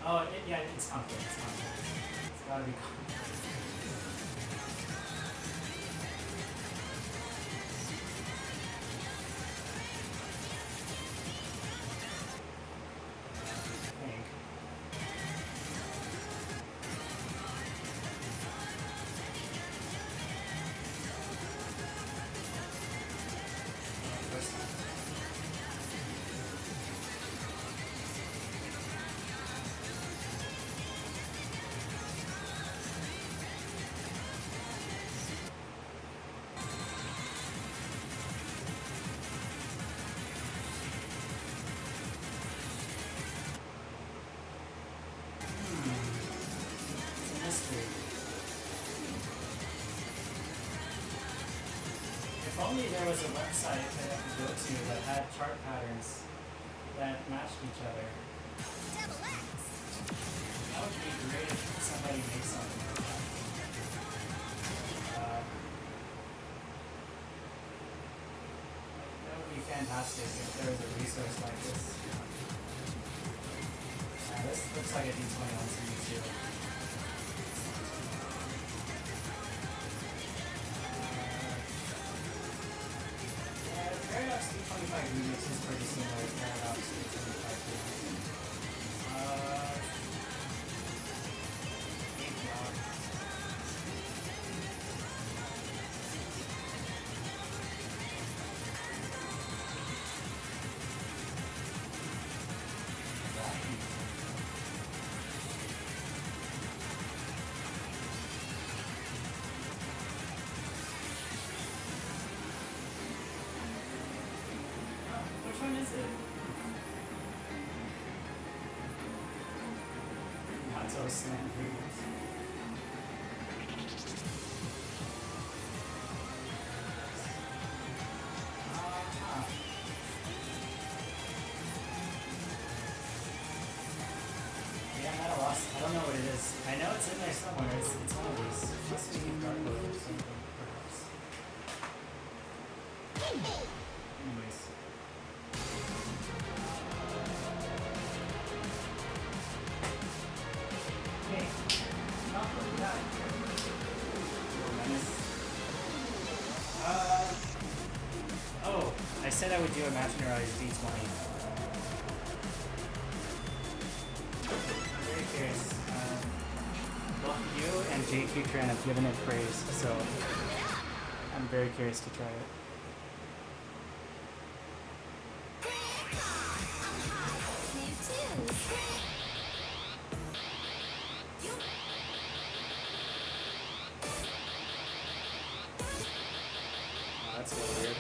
Oh, yeah, it's conflict. It's conflict. It's gotta be conflict. I think. First time. It's a mystery. If only there was a website that I could go to that had chart patterns that matched each other. That would be great if somebody made something like that. That would be fantastic if there was a resource like this. This looks like a D21 series too. Yeah, the Paradox D25 remix is pretty similar to Paradox D25 remix. Big rock. Which one is it? Not so slam remix. Yeah, I'm at a loss. I don't know what it is. I know it's in there somewhere. It's one of these. Must be Gargoyle or something, perhaps. Anyways. Hey, not really that. Oh, I said I would do Imaginary D20. I'm very curious. Both you and JQ Tran have given it praise, so I'm very curious to try it. Oh, that's a little weird.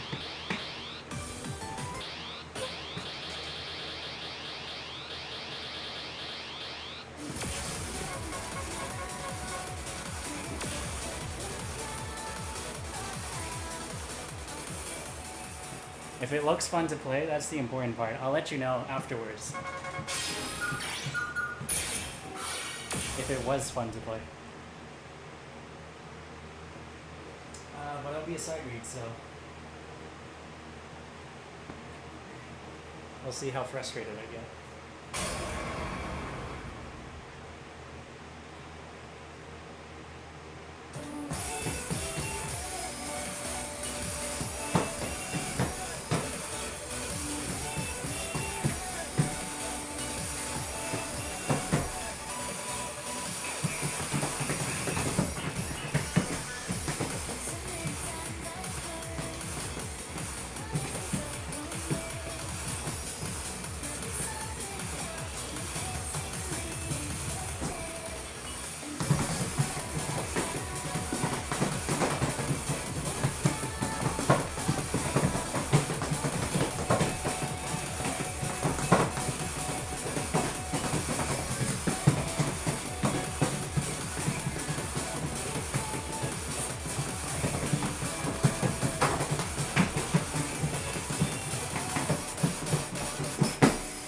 If it looks fun to play, that's the important part. I'll let you know afterwards. if it was fun to play. But it'll be a side read, so we'll see how frustrated I get.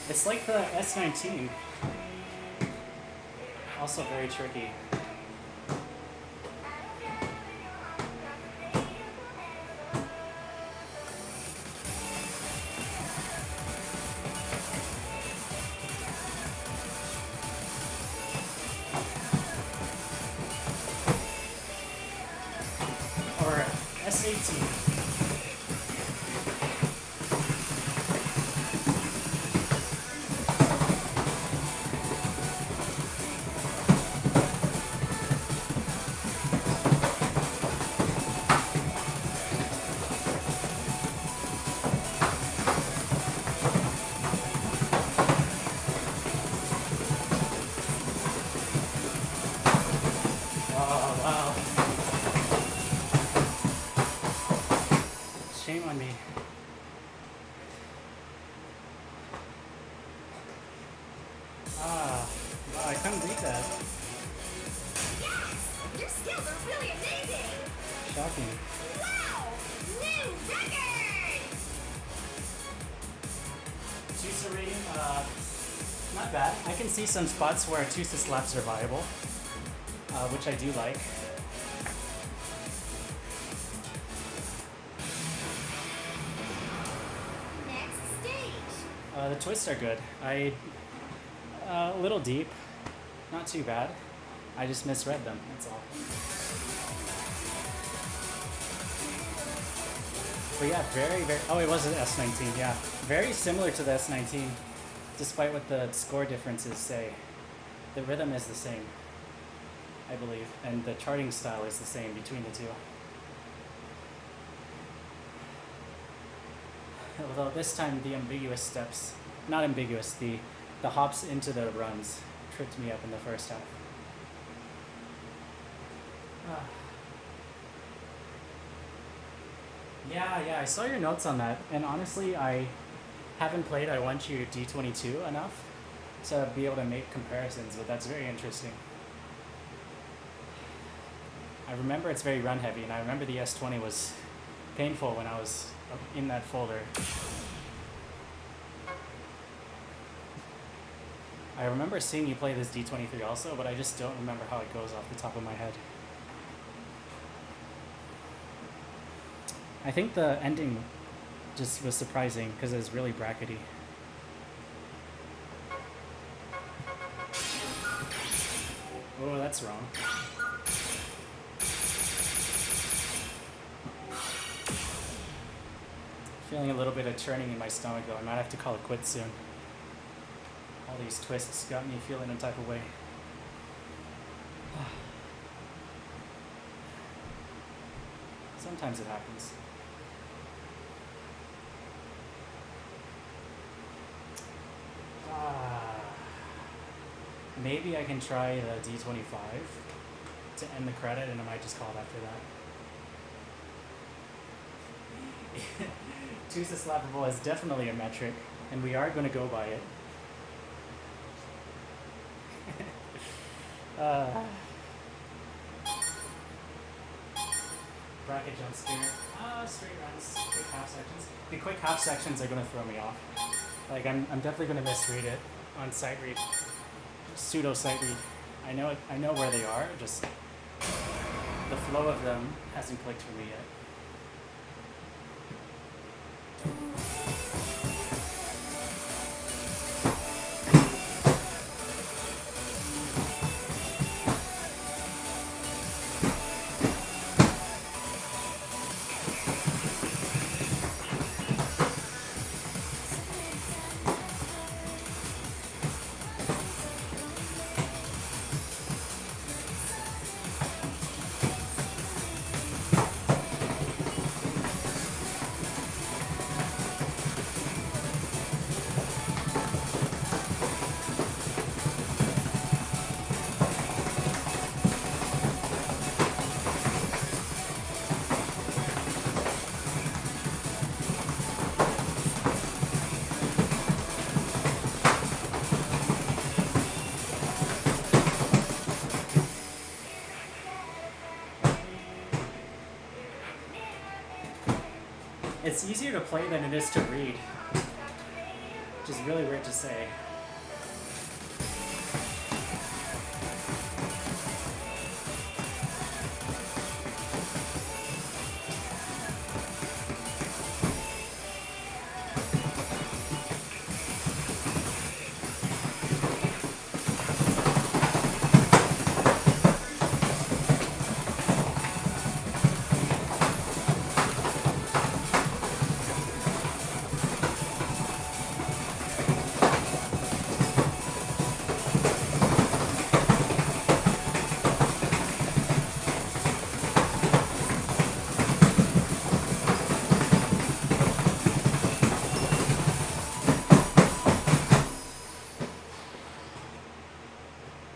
It's like the S19. Also very tricky. Or S18. Shame on me. Wow, I couldn't beat that. Yes! Your skills are really amazing! Shocking. Wow! New record! TUSA rating, not bad. I can see some spots where TUSA slaps are viable, which I do like. Next stage! The twists are good. A little deep, not too bad. I just misread them, that's all. But yeah, very, oh, it was an S19, yeah. Very similar to the S19, despite what the score differences say. The rhythm is the same, I believe, and the charting style is the same between the two. Although this time the ambiguous steps, not ambiguous, the hops into the runs tripped me up in the first half. Yeah, I saw your notes on that, and honestly, I haven't played I Want You D22 enough to be able to make comparisons, but that's very interesting. I remember it's very run heavy, and I remember the S20 was painful when I was in that folder. I remember seeing you play this D23 also, but I just don't remember how it goes off the top of my head. I think the ending just was surprising because it was really brackety. Oh, that's wrong. Feeling a little bit of churning in my stomach though. I might have to call it quits soon. All these twists got me feeling a type of way. Sometimes it happens. Maybe I can try the D25 to end the credit, and I might just call it after that. TUSA slappable is definitely a metric, and we are going to go by it. Bracket jump scare. Straight runs, quick half sections. The quick half sections are going to throw me off. Like, I'm definitely going to misread it on sight read. Pseudo sight read. I know where they are, just the flow of them hasn't clicked for me yet. It's easier to play than it is to read, which is really weird to say.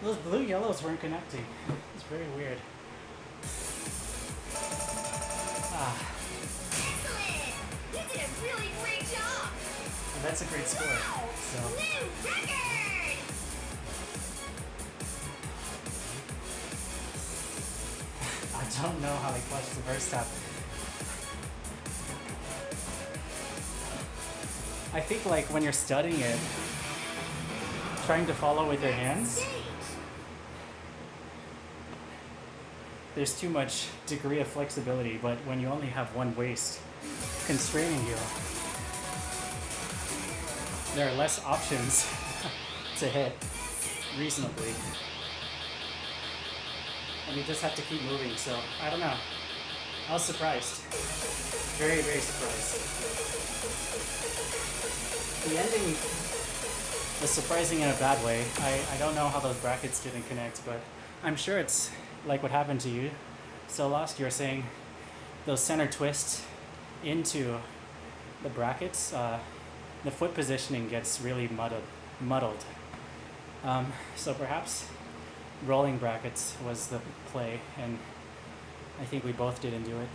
Those blue yellows weren't connecting. It's very weird. Excellent! You did a really great job! And that's a great score. Wow! So New record! I don't know how they clutched the first half. I think like when you're studying it, trying to follow with your hands, Stage. there's too much degree of flexibility, but when you only have one waist constraining you, there are less options to hit reasonably. And you just have to keep moving, so I don't know. I was surprised. Very, very surprised. The ending was surprising in a bad way. I don't know how those brackets didn't connect, but I'm sure it's like what happened to you. So last you were saying those center twists into the brackets, the foot positioning gets really muddled. So perhaps rolling brackets was the play, and I think we both didn't do it.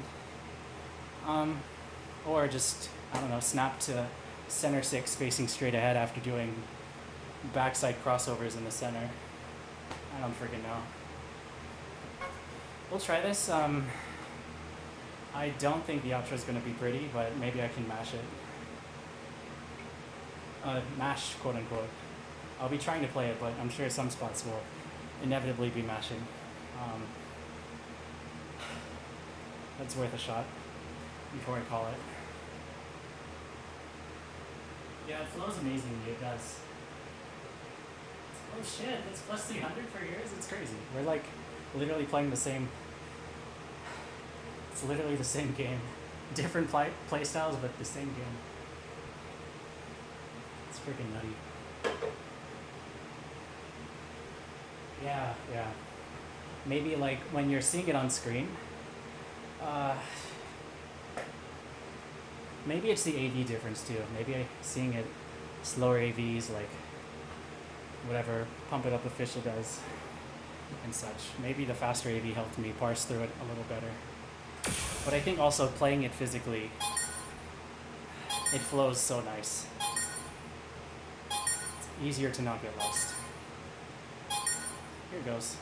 Or just, I don't know, snap to center six facing straight ahead after doing backside crossovers in the center. I don't freaking know. We'll try this. I don't think the outro is going to be pretty, but maybe I can mash it. Mash, quote unquote. I'll be trying to play it, but I'm sure some spots will inevitably be mashing. That's worth a shot before I call it. Yeah, it flows amazingly, it does. Oh shit, it's plus 300 for yours? It's crazy. We're like literally playing the same. It's literally the same game. Different play styles, but the same game. It's freaking nutty. Yeah. Maybe like when you're seeing it on screen, maybe it's the AV difference too. Maybe seeing it slower AVs, like whatever Pump It Up Official does and such. Maybe the faster AV helped me parse through it a little better. But I think also playing it physically, it flows so nice. It's easier to not get lost. Here goes.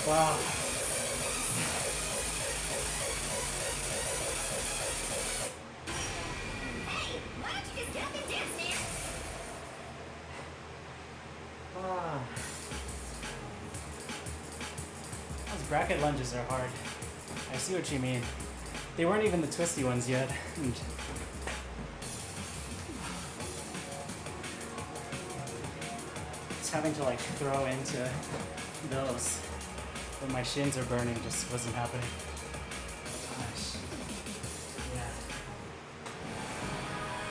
Wow. Hey, why don't you just get up and dance, man? Ah. Those bracket lunges are hard. I see what you mean. They weren't even the twisty ones yet. Just having to like throw into those when my shins are burning just wasn't happening. Gosh. Yeah.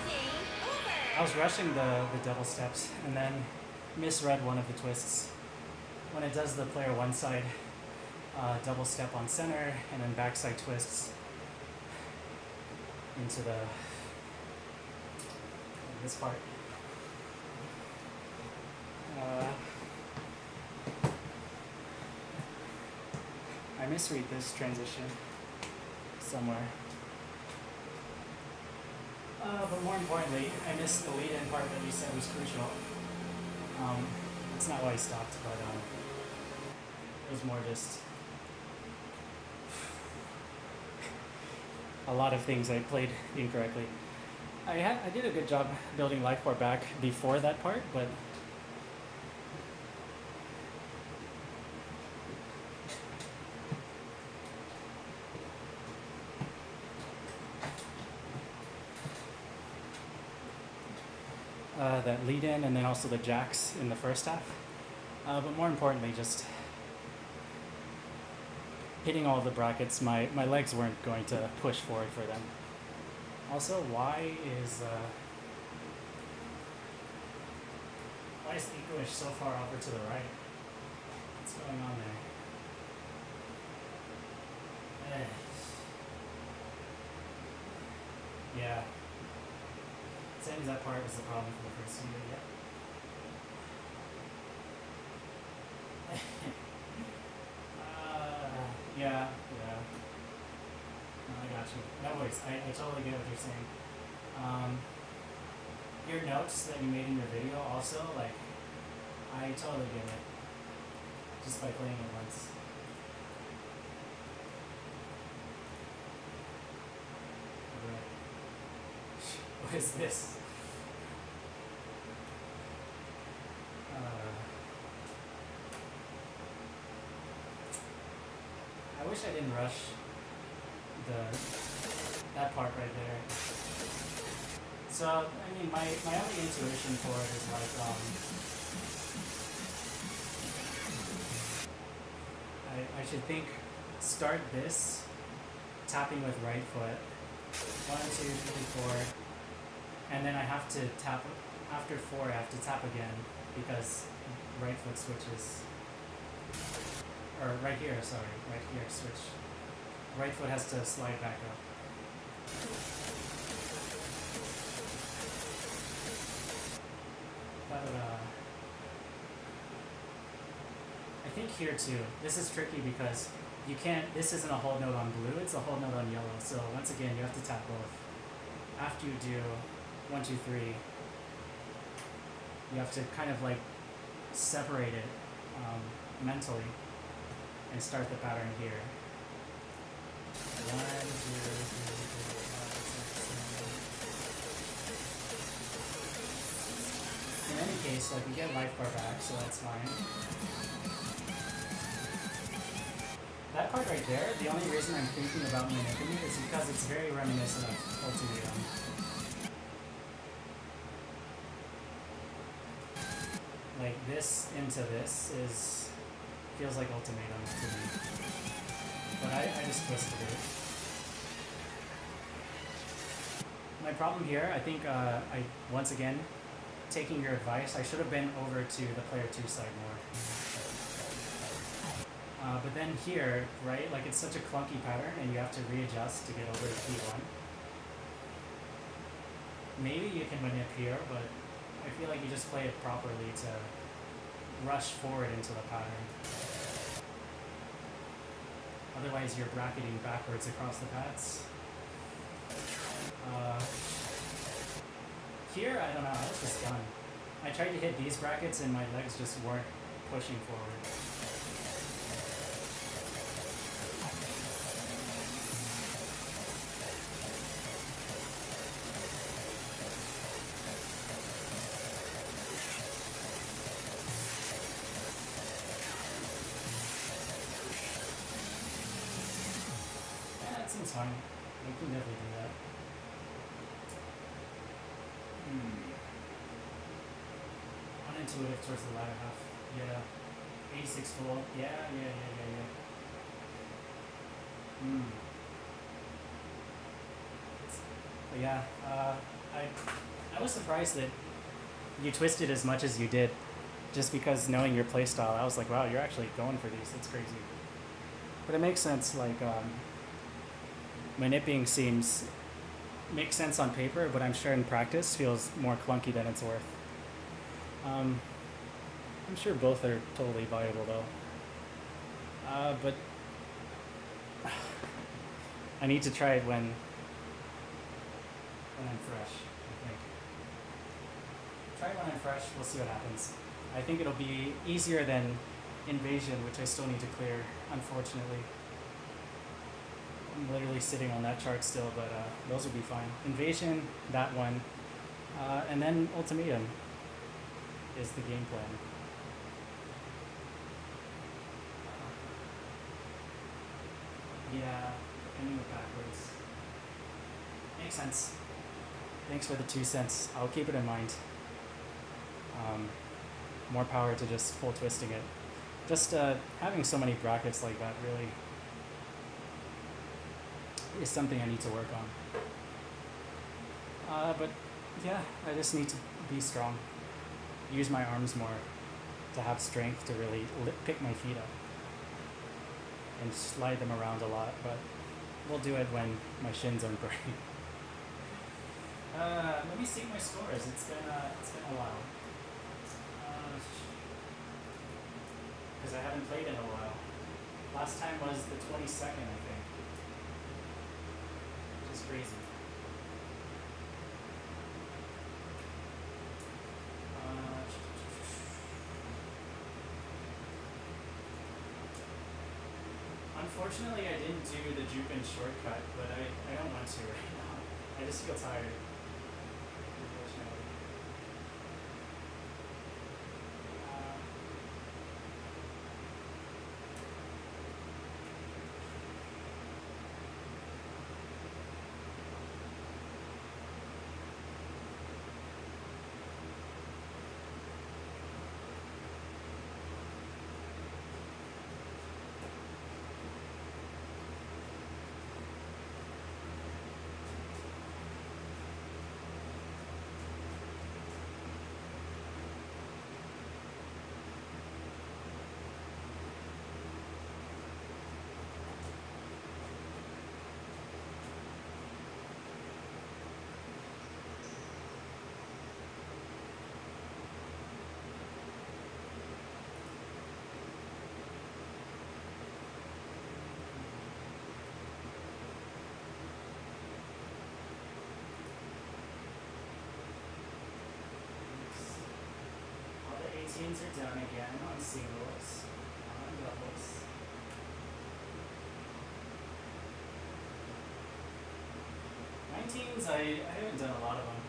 Game over. I was rushing the double steps and then misread one of the twists. When it does the player one side double step on center and then backside twists into this part. I misread this transition somewhere. But more importantly, I missed the lead-in part that you said was crucial. That's not why I stopped, but it was more just a lot of things I played incorrectly. I did a good job building life bar back before that part, but that lead in and then also the jacks in the first half. But more importantly, just hitting all the brackets, my legs weren't going to push forward for them. Also, why is English so far over to the right? What's going on there? Yeah. Seems that part was the problem for the first video, yeah. Yeah. No, I got you. No worries. I totally get what you're saying. Your notes that you made in your video also, like, I totally get it. Just by playing it once. Right. What is this? I wish I didn't rush that part right there. So I mean, my only intuition for it is like I should think start this tapping with right foot 1, 2, 3, 4, and then I have to tap after 4. I have to tap again because right foot switches. Or right here, sorry, right here, switch. Right foot has to slide back up. But I think here too, this is tricky because you can't, this isn't a whole note on blue, it's a whole note on yellow. So once again, you have to tap both. After you do 1, 2, 3, you have to kind of like separate it mentally and start the pattern here. 1, 2, 3, 4, 5, 6, 7. In any case, like we get life bar back, so that's fine. That part right there, the only reason I'm thinking about Manipumi is because it's very reminiscent of Ultimatum. Like this into this feels like Ultimatum to me. But I just twisted it. My problem here, I think once again, taking your advice, I should have been over to the player 2 side more. But then here, right, like it's such a clunky pattern and you have to readjust to get over to P1. Maybe you can manip here, but I feel like you just play it properly to rush forward into the pattern. Otherwise you're bracketing backwards across the pads. Here, I don't know, I was just done. I tried to hit these brackets and my legs just weren't pushing forward. seems fine. We can definitely do that. Unintuitive towards the latter half. Yeah. 86 full. Yeah. But yeah, I was surprised that you twisted as much as you did, just because knowing your playstyle, I was like, wow, you're actually going for these. That's crazy. But it makes sense. Like manipping makes sense on paper, but I'm sure in practice feels more clunky than it's worth. I'm sure both are totally viable though. But I need to try it when I'm fresh, I think. Try it when I'm fresh, we'll see what happens. I think it'll be easier than Invasion, which I still need to clear, unfortunately. I'm literally sitting on that chart still, but those will be fine. Invasion, that one, and then Ultimatum is the game plan. Yeah, ending it backwards. Makes sense. Thanks for the 2 cents. I'll keep it in mind. More power to just full twisting it. Just having so many brackets like that really is something I need to work on. But yeah, I just need to be strong. Use my arms more to have strength to really pick my feet up and slide them around a lot, but we'll do it when my shins aren't burning. Let me see my scores. It's been a while. Because I haven't played in a while. Last time was the 22nd, I think. Which is crazy. Unfortunately, I didn't do the Jupin shortcut, but I don't want to right now. I just feel tired. Unfortunately. All the 18s are done again on singles, on doubles. I haven't done a lot of them.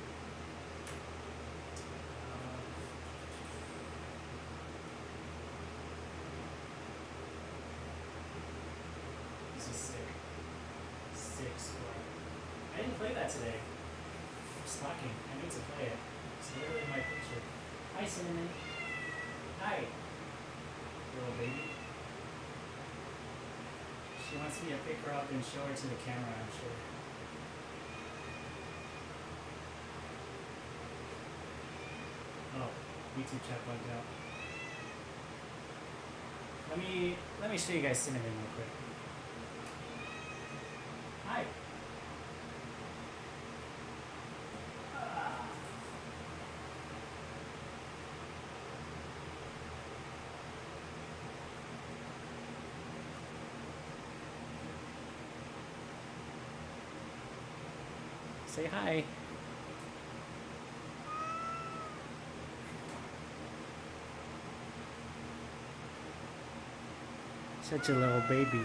This is sick. Sick score. I didn't play that today. I'm slacking. I need to play it. It's literally my picture. Hi, Cinnamon. Hi. Little baby. She wants me to pick her up and show her to the camera, I'm sure. Oh, YouTube chat bugged out. Let me show you guys Cinnamon real quick. Hi. Say hi. Such a little baby.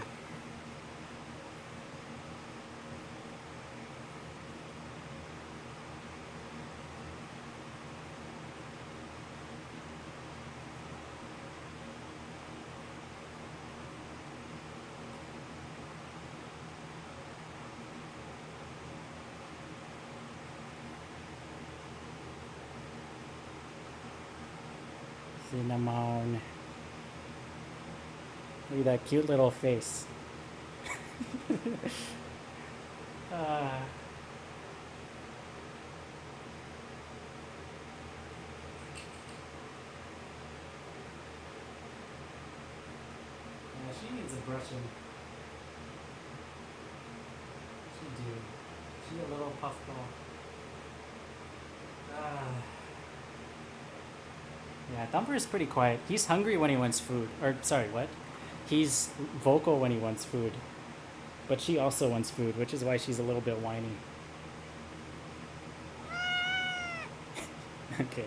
Cinnamon. Look at that cute little face. uh, yeah, she needs a brushing. She do. She a little puffball. Yeah, Thumper is pretty quiet. He's hungry when he wants food. Or, sorry, what? He's vocal when he wants food. But she also wants food, which is why she's a little bit whiny. Okay.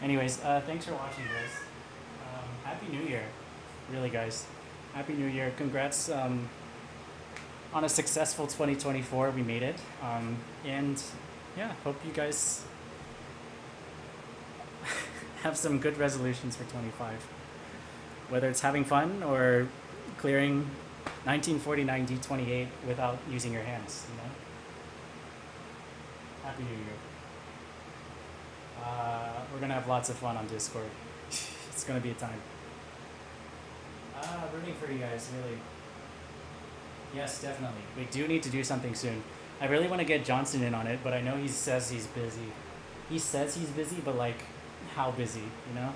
Anyways, thanks for watching, guys. Happy New Year. Really, guys. Happy New Year. Congrats on a successful 2024. We made it. And, yeah, hope you guys have some good resolutions for 25. Whether it's having fun or clearing 1949 D28 without using your hands, you know? Happy New Year. We're gonna have lots of fun on Discord. It's gonna be a time. Rooting for you guys, really. Yes, definitely. We do need to do something soon. I really want to get Johnson in on it, but I know he says he's busy. He says he's busy, but like, how busy, you know?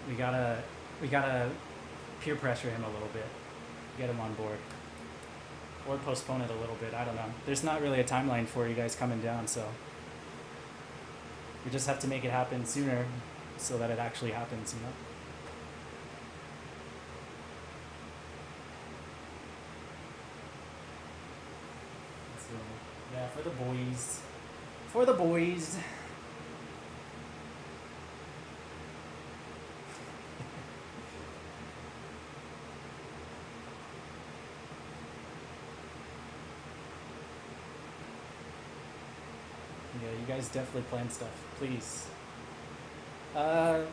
We gotta peer pressure him a little bit, get him on board, or postpone it a little bit. I don't know. There's not really a timeline for you guys coming down, so we just have to make it happen sooner, so that it actually happens, you know. So, yeah, for the boys. For the boys. Yeah, you guys definitely plan stuff. Please. I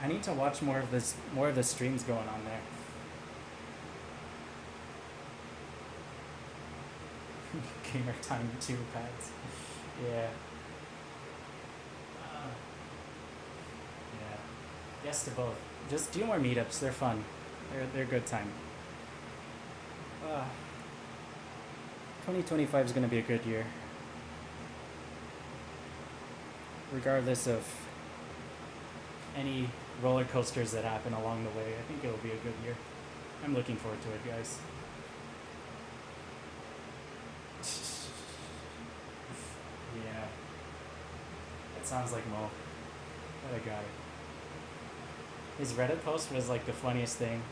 need to watch more of the streams going on there. Gamer time 2 pads. Yeah. Yeah. Yes to both. Just do more meetups. They're fun. They're good time. 2025 is gonna be a good year. Regardless of any roller coasters that happen along the way, I think it'll be a good year. I'm looking forward to it, guys. Yeah. That sounds like Mo. What a guy. His Reddit post was like the funniest thing.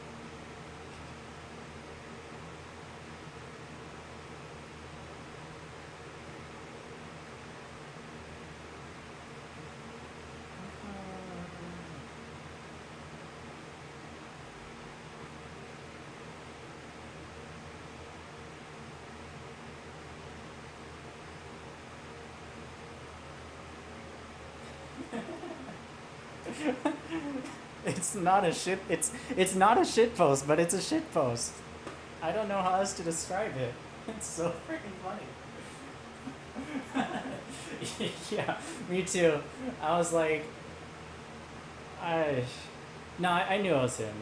It's not a shit. It's not a shit post, but it's a shit post. I don't know how else to describe it. It's so freaking funny. Yeah, me too. I was like, I knew it was him.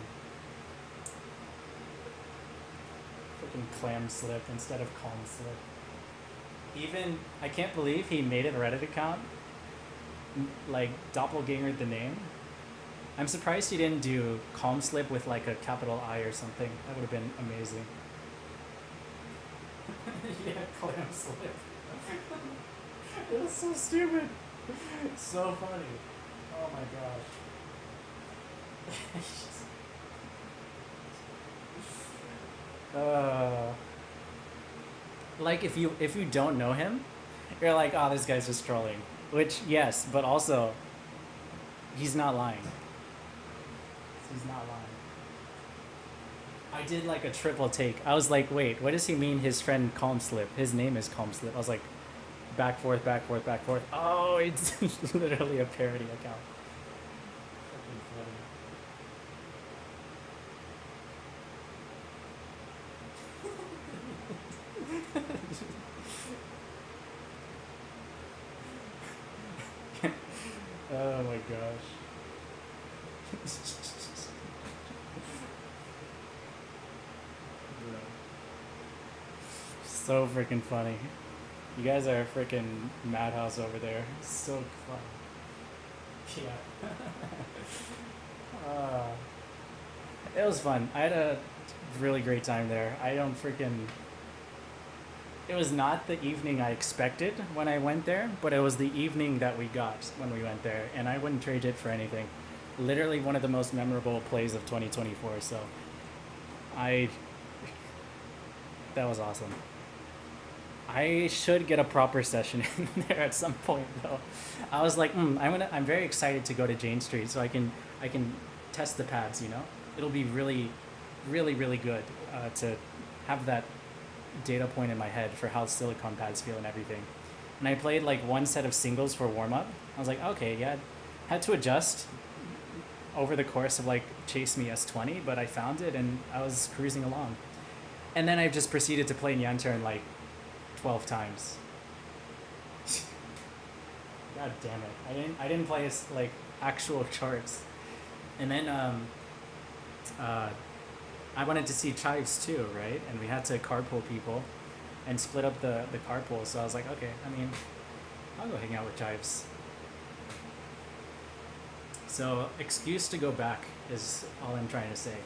Freaking clam slip instead of calm slip. Even I can't believe he made a Reddit account. Like doppelganger the name. I'm surprised he didn't do calm slip with like a capital I or something. That would have been amazing. Yeah, clam slip. It was so stupid. So funny. Oh my gosh. Like if you don't know him, you're like, oh, this guy's just trolling. Which yes, but also he's not lying. He's not lying. I did like a triple take. I was like, wait, what does he mean his friend Calm Slip? His name is Calm Slip. I was like, back, forth, back, forth, back, forth. Oh, it's literally a parody account. Oh my gosh. Bro. So freaking funny. You guys are a freaking madhouse over there. So fun. Yeah. uh, it was fun. I had a really great time there. I don't freaking. It was not the evening I expected when I went there, but it was the evening that we got when we went there, and I wouldn't trade it for anything. Literally one of the most memorable plays of 2024. So, I. That was awesome. I should get a proper session in there at some point though. I was like, I'm very excited to go to Jane Street so I can test the pads. You know, it'll be really, really, really good to have that data point in my head for how silicone pads feel and everything. And I played like one set of singles for warm up. I was like, okay, yeah, had to adjust over the course of like Chase Me S20, but I found it and I was cruising along. And then I just proceeded to play Nyanturn like 12 times. God damn it! I didn't play like actual charts. And then I wanted to see Chives too, right? And we had to carpool people, and split up the carpool. So I was like, okay, I mean, I'll go hang out with Chives. So excuse to go back is all I'm trying to say.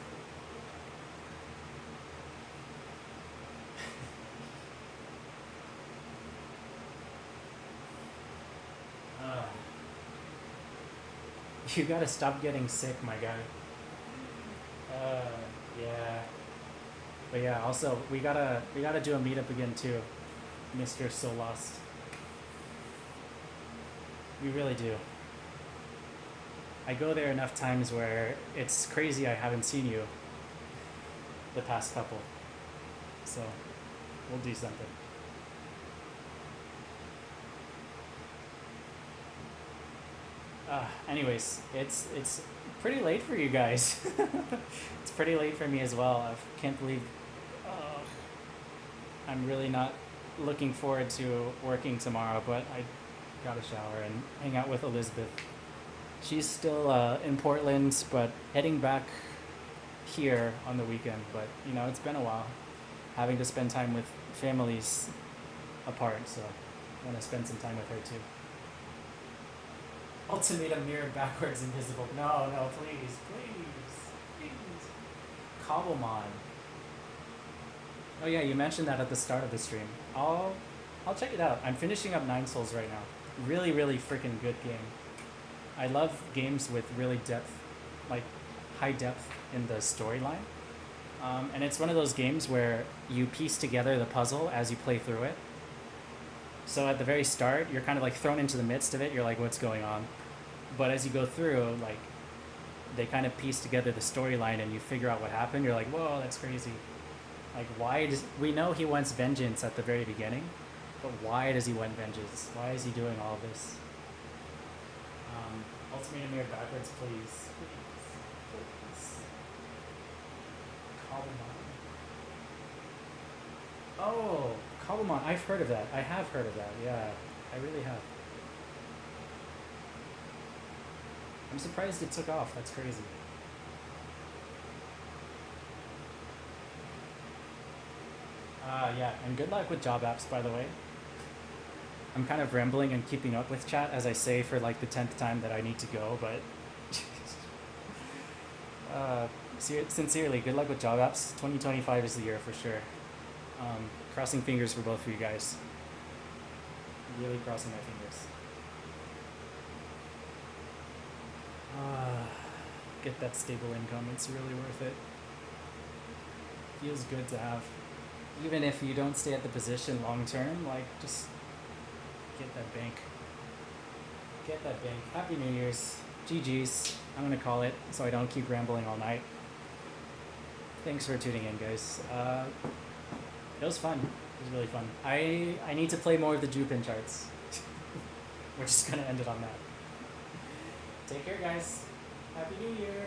You gotta stop getting sick, my guy. Yeah. But yeah, also we gotta do a meetup again too, Mr. So Lost. We really do. I go there enough times where it's crazy I haven't seen you the past couple. So we'll do something. Anyways, it's pretty late for you guys. It's pretty late for me as well. I can't believe I'm really not looking forward to working tomorrow, but I gotta shower and hang out with Elizabeth. She's still in Portland, but heading back here on the weekend. But you know, it's been a while having to spend time with families apart, so I want to spend some time with her too. Ultimatum mirror backwards invisible. No, no, please, please, please. Cobblemon. Oh yeah, you mentioned that at the start of the stream. I'll check it out. I'm finishing up Nine Souls right now. Really, really freaking good game. I love games with really depth, like high depth in the storyline. And it's one of those games where you piece together the puzzle as you play through it. So at the very start, you're kind of like thrown into the midst of it. You're like, what's going on? But as you go through, like, they kind of piece together the storyline and you figure out what happened. You're like, whoa, that's crazy. Like, why does... We know he wants vengeance at the very beginning, but why does he want vengeance? Why is he doing all this? Ultimate mirror backwards, please. Please. Cobblemon. Oh, Cobblemon. I've heard of that. I have heard of that. Yeah, I really have. I'm surprised it took off. That's crazy. Yeah, and good luck with job apps, by the way. I'm kind of rambling and keeping up with chat as I say for like the 10th time that I need to go, but sincerely, good luck with job apps. 2025 is the year for sure. Crossing fingers for both of you guys. Really crossing my fingers. Get that stable income. It's really worth it. Feels good to have. Even if you don't stay at the position long term, like just get that bank. Get that bank. Happy New Year's. GG's. I'm gonna call it so I don't keep rambling all night. Thanks for tuning in, guys. It was fun. It was really fun. I need to play more of the Jupin charts. We're just gonna end it on that. Take care, guys. Happy New Year.